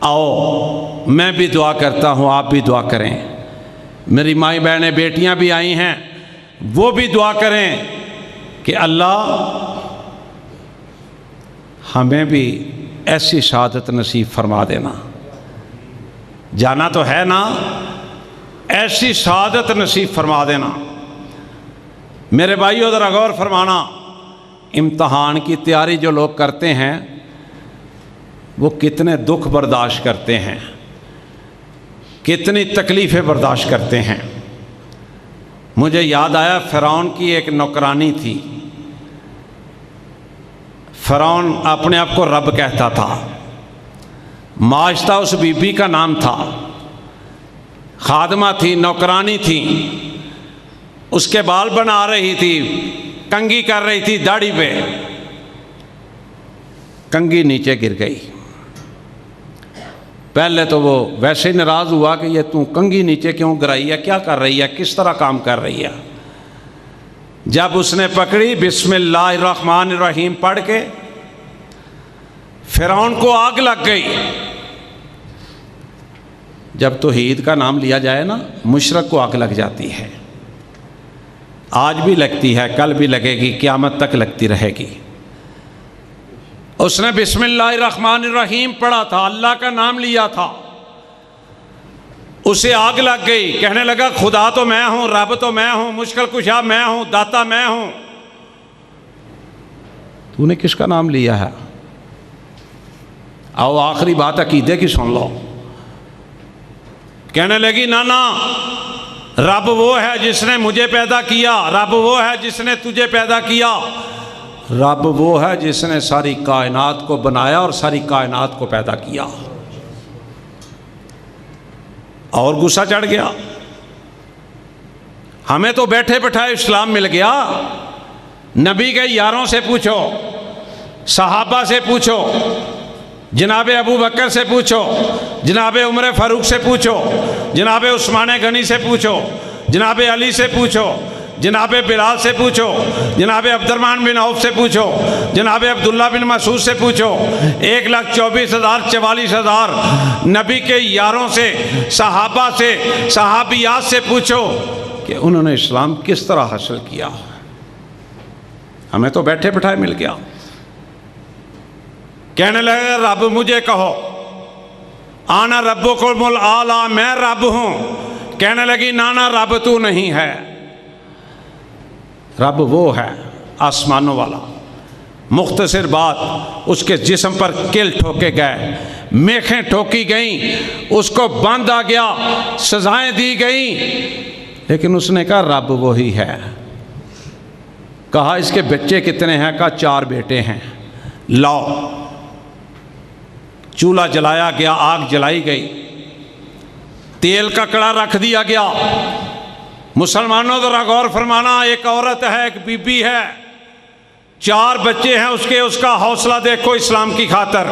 آؤ میں بھی دعا کرتا ہوں، آپ بھی دعا کریں، میری مائیں بہنیں بیٹیاں بھی آئی ہیں، وہ بھی دعا کریں کہ اللہ ہمیں بھی ایسی شہادت نصیب فرما دینا۔ جانا تو ہے نا، ایسی شہادت نصیب فرما دینا۔ میرے بھائیو ذرا غور فرمانا، امتحان کی تیاری جو لوگ کرتے ہیں وہ کتنے دکھ برداشت کرتے ہیں، کتنی تکلیفیں برداشت کرتے ہیں۔ مجھے یاد آیا فرعون کی ایک نوکرانی تھی، فرعون اپنے آپ کو رب کہتا تھا، ماشطہ اس بی بی کا نام تھا، خادمہ تھی، نوکرانی تھی، اس کے بال بنا رہی تھی، کنگھی کر رہی تھی داڑھی پہ، کنگھی نیچے گر گئی۔ پہلے تو وہ ویسے ہی ناراض ہوا کہ یہ تو کنگھی نیچے کیوں گرائی ہے، کیا کر رہی ہے، کس طرح کام کر رہی ہے۔ جب اس نے پکڑی بسم اللہ الرحمن الرحیم پڑھ کے، فرعون کو آگ لگ گئی۔ جب توحید کا نام لیا جائے نا، مشرک کو آگ لگ جاتی ہے، آج بھی لگتی ہے، کل بھی لگے گی، قیامت تک لگتی رہے گی۔ اس نے بسم اللہ الرحمن الرحیم پڑھا تھا، اللہ کا نام لیا تھا، اسے آگ لگ گئی، کہنے لگا خدا تو میں ہوں، رب تو میں ہوں، مشکل کشا میں ہوں، داتا میں ہوں، تو نے کس کا نام لیا ہے؟ آؤ آخری بات عقیدے کی سن لو۔ کہنے لگی نا رب وہ ہے جس نے مجھے پیدا کیا، رب وہ ہے جس نے تجھے پیدا کیا، رب وہ ہے جس نے ساری کائنات کو بنایا اور ساری کائنات کو پیدا کیا۔ اور غصہ چڑھ گیا۔ ہمیں تو بیٹھے بٹھائے اسلام مل گیا، نبی کے یاروں سے پوچھو، صحابہ سے پوچھو، جناب ابو بکر سے پوچھو، جناب عمر فاروق سے پوچھو، جناب عثمان غنی سے پوچھو، جناب علی سے پوچھو، جناب بلال سے پوچھو، جناب عبد الرحمن بن عوف سے پوچھو، جناب عبداللہ بن مسعود سے پوچھو، 1,24,000 نبی کے یاروں سے، صحابہ سے، صحابیات سے پوچھو کہ انہوں نے اسلام کس طرح حاصل کیا۔ ہمیں تو بیٹھے بٹھائے مل گیا۔ کہنے لگے رب مجھے کہو، آنا ربکم الاعلی، میں رب ہوں۔ کہنے لگی نانا رب تو نہیں ہے، رب وہ ہے آسمانوں والا۔ مختصر بات، اس کے جسم پر کل ٹھوکے گئے، میخیں ٹھوکی گئیں، اس کو باندھا گیا، سزائیں دی گئیں، لیکن اس نے کہا رب وہی ہے۔ کہا اس کے بچے کتنے ہیں؟ کہا 4 بیٹے ہیں۔ لاؤ، چولہا جلایا گیا، آگ جلائی گئی، تیل کا کڑا رکھ دیا گیا۔ مسلمانوں ذرا غور فرمانا، ایک عورت ہے، ایک بی بی ہے، 4 بچے ہیں اس کے، اس کا حوصلہ دیکھو اسلام کی خاطر،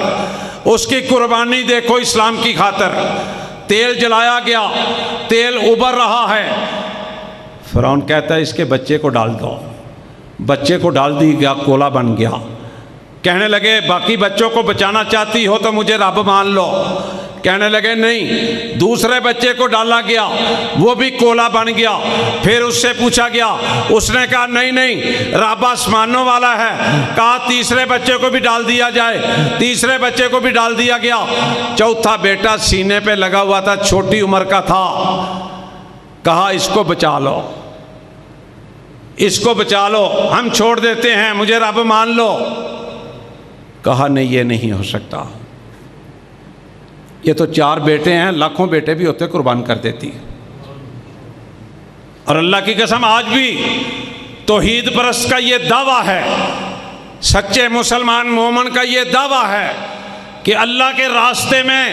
اس کی قربانی دیکھو اسلام کی خاطر۔ تیل جلایا گیا، تیل ابل رہا ہے، فرعون کہتا ہے اس کے بچے کو ڈال دو، بچے کو ڈال دی گیا، کولا بن گیا، کہنے لگے باقی بچوں کو بچانا چاہتی ہو تو مجھے رب مان لو. کہنے لگے نہیں. دوسرے بچے کو ڈالا گیا، وہ بھی کولا بن گیا. پھر اس سے پوچھا گیا، اس نے کہا نہیں نہیں رب آسمانوں والا ہے. کہا تیسرے بچے کو بھی ڈال دیا جائے. تیسرے بچے کو بھی ڈال دیا گیا. چوتھا بیٹا سینے پہ لگا ہوا تھا، چھوٹی عمر کا تھا. کہا اس کو بچا لو، اس کو بچا لو، ہم چھوڑ دیتے ہیں، مجھے رب مان لو. کہا نہیں یہ نہیں ہو سکتا، یہ تو 4 بیٹے ہیں، لاکھوں بیٹے بھی ہوتے قربان کر دیتی. اور اللہ کی قسم آج بھی توحید پرست کا یہ دعویٰ ہے، سچے مسلمان مومن کا یہ دعویٰ ہے کہ اللہ کے راستے میں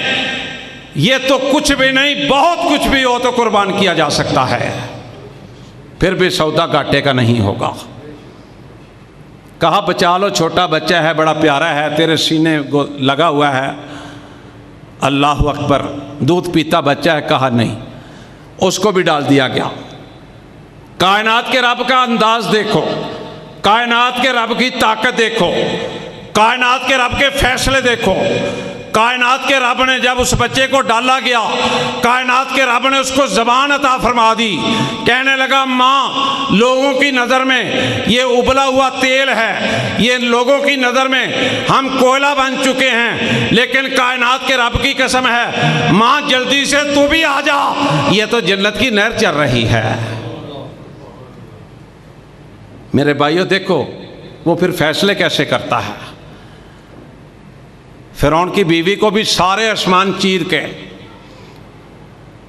یہ تو کچھ بھی نہیں، بہت کچھ بھی ہو تو قربان کیا جا سکتا ہے، پھر بھی سودا گھاٹے کا نہیں ہوگا. کہا بچا لو، چھوٹا بچہ ہے، بڑا پیارا ہے، تیرے سینے لگا ہوا ہے. اللہ اکبر، دودھ پیتا بچہ ہے. کہا نہیں، اس کو بھی ڈال دیا گیا. کائنات کے رب کا انداز دیکھو، کائنات کے رب کی طاقت دیکھو، کائنات کے رب کے فیصلے دیکھو. کائنات کے رب نے جب اس بچے کو ڈالا گیا، کائنات کے رب نے اس کو زبان عطا فرما دی. کہنے لگا ماں، لوگوں کی نظر میں یہ ابلا ہوا تیل ہے، یہ لوگوں کی نظر میں ہم کوئلہ بن چکے ہیں، لیکن کائنات کے رب کی قسم ہے ماں جلدی سے تو بھی آ جا، یہ تو جنت کی نہر چل رہی ہے. میرے بھائیو دیکھو وہ پھر فیصلے کیسے کرتا ہے. فرعون کی بیوی کو بھی سارے آسمان چیر کے،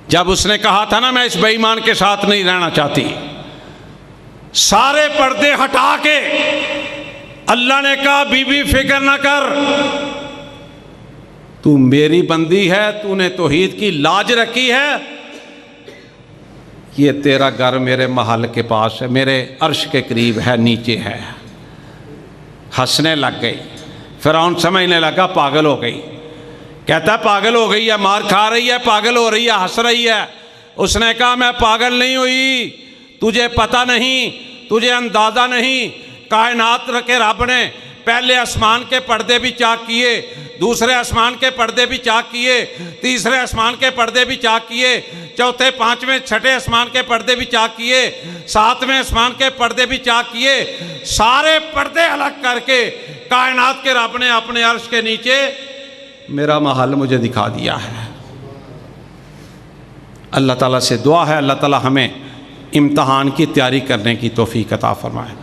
جب اس نے کہا تھا نا میں اس بے ایمان کے ساتھ نہیں رہنا چاہتی، سارے پردے ہٹا کے اللہ نے کہا بی بی فکر نہ کر، تو میری بندی ہے، تو نے توحید کی لاج رکھی ہے، یہ تیرا گھر میرے محل کے پاس ہے، میرے عرش کے قریب ہے، نیچے ہے. ہنسنے لگ گئی. فرعون سمجھنے لگا پاگل ہو گئی. کہتا پاگل ہو گئی ہے، مار کھا رہی ہے، پاگل ہو رہی ہے، ہنس رہی ہے. اس نے کہا میں پاگل نہیں ہوئی، تجھے پتہ نہیں، تجھے اندازہ نہیں. کائنات کے رب نے پہلے آسمان کے پردے بھی چاک کیے، دوسرے آسمان کے پردے بھی چاک کیے، تیسرے آسمان کے پردے بھی چاک کیے، چوتھے پانچویں چھٹے آسمان کے پردے بھی چاک کیے، ساتویں آسمان کے پردے بھی چاک کیے. سارے پردے الگ کر کے کائنات کے رب نے اپنے عرش کے نیچے میرا محل مجھے دکھا دیا ہے. اللہ تعالیٰ سے دعا ہے اللہ تعالیٰ ہمیں امتحان کی تیاری کرنے کی توفیق عطا فرمائے.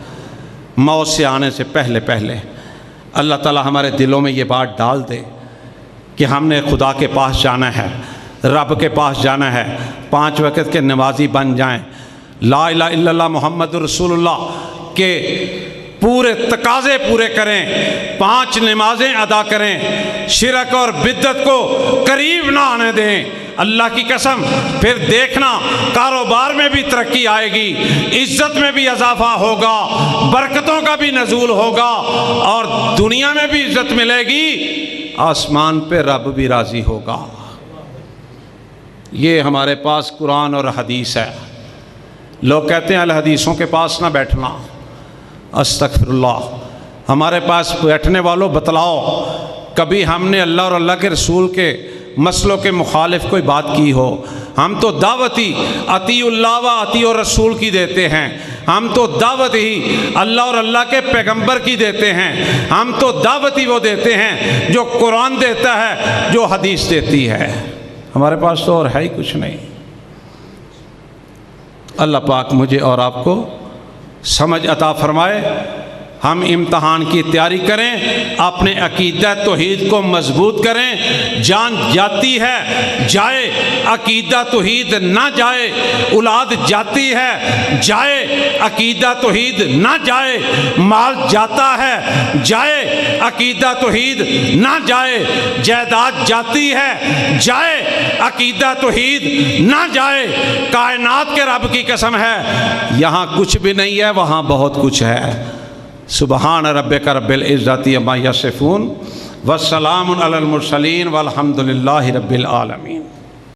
موت سے آنے سے پہلے اللہ تعالیٰ ہمارے دلوں میں یہ بات ڈال دے کہ ہم نے خدا کے پاس جانا ہے، رب کے پاس جانا ہے، 5 وقت کے نمازی بن جائیں، لا الہ الا اللہ محمد رسول اللہ کے پورے تقاضے پورے کریں، 5 نمازیں ادا کریں، شرک اور بدعت کو قریب نہ آنے دیں. اللہ کی قسم پھر دیکھنا کاروبار میں بھی ترقی آئے گی، عزت میں بھی اضافہ ہوگا، برکتوں کا بھی نزول ہوگا، اور دنیا میں بھی عزت ملے گی، آسمان پہ رب بھی راضی ہوگا. یہ ہمارے پاس قرآن اور حدیث ہے. لوگ کہتے ہیں الحدیثوں کے پاس نہ بیٹھنا، استغفر اللہ. ہمارے پاس بیٹھنے والوں بتلاؤ کبھی ہم نے اللہ اور اللہ کے رسول کے مسئلوں کے مخالف کوئی بات کی ہو. ہم تو دعوت ہی اطیع اللہ و اطیع الرسول کی دیتے ہیں، ہم تو دعوت ہی اللہ اور اللہ کے پیغمبر کی دیتے ہیں، ہم تو دعوت ہی وہ دیتے ہیں جو قرآن دیتا ہے، جو حدیث دیتی ہے. ہمارے پاس تو اور ہے ہی کچھ نہیں. اللہ پاک مجھے اور آپ کو سمجھ عطا فرمائے. ہم امتحان کی تیاری کریں، اپنے عقیدہ توحید کو مضبوط کریں. جان جاتی ہے جائے، عقیدہ توحید نہ جائے. اولاد جاتی ہے جائے، عقیدہ توحید نہ جائے. مال جاتا ہے جائے، عقیدہ توحید نہ جائے. جائیداد جاتی ہے جائے، عقیدہ توحید نہ جائے. کائنات کے رب کی قسم ہے یہاں کچھ بھی نہیں ہے، وہاں بہت کچھ ہے. سبحان ربک رب العزت عما یصفون والسلام علی المرسلین والحمد للہ رب العالمین.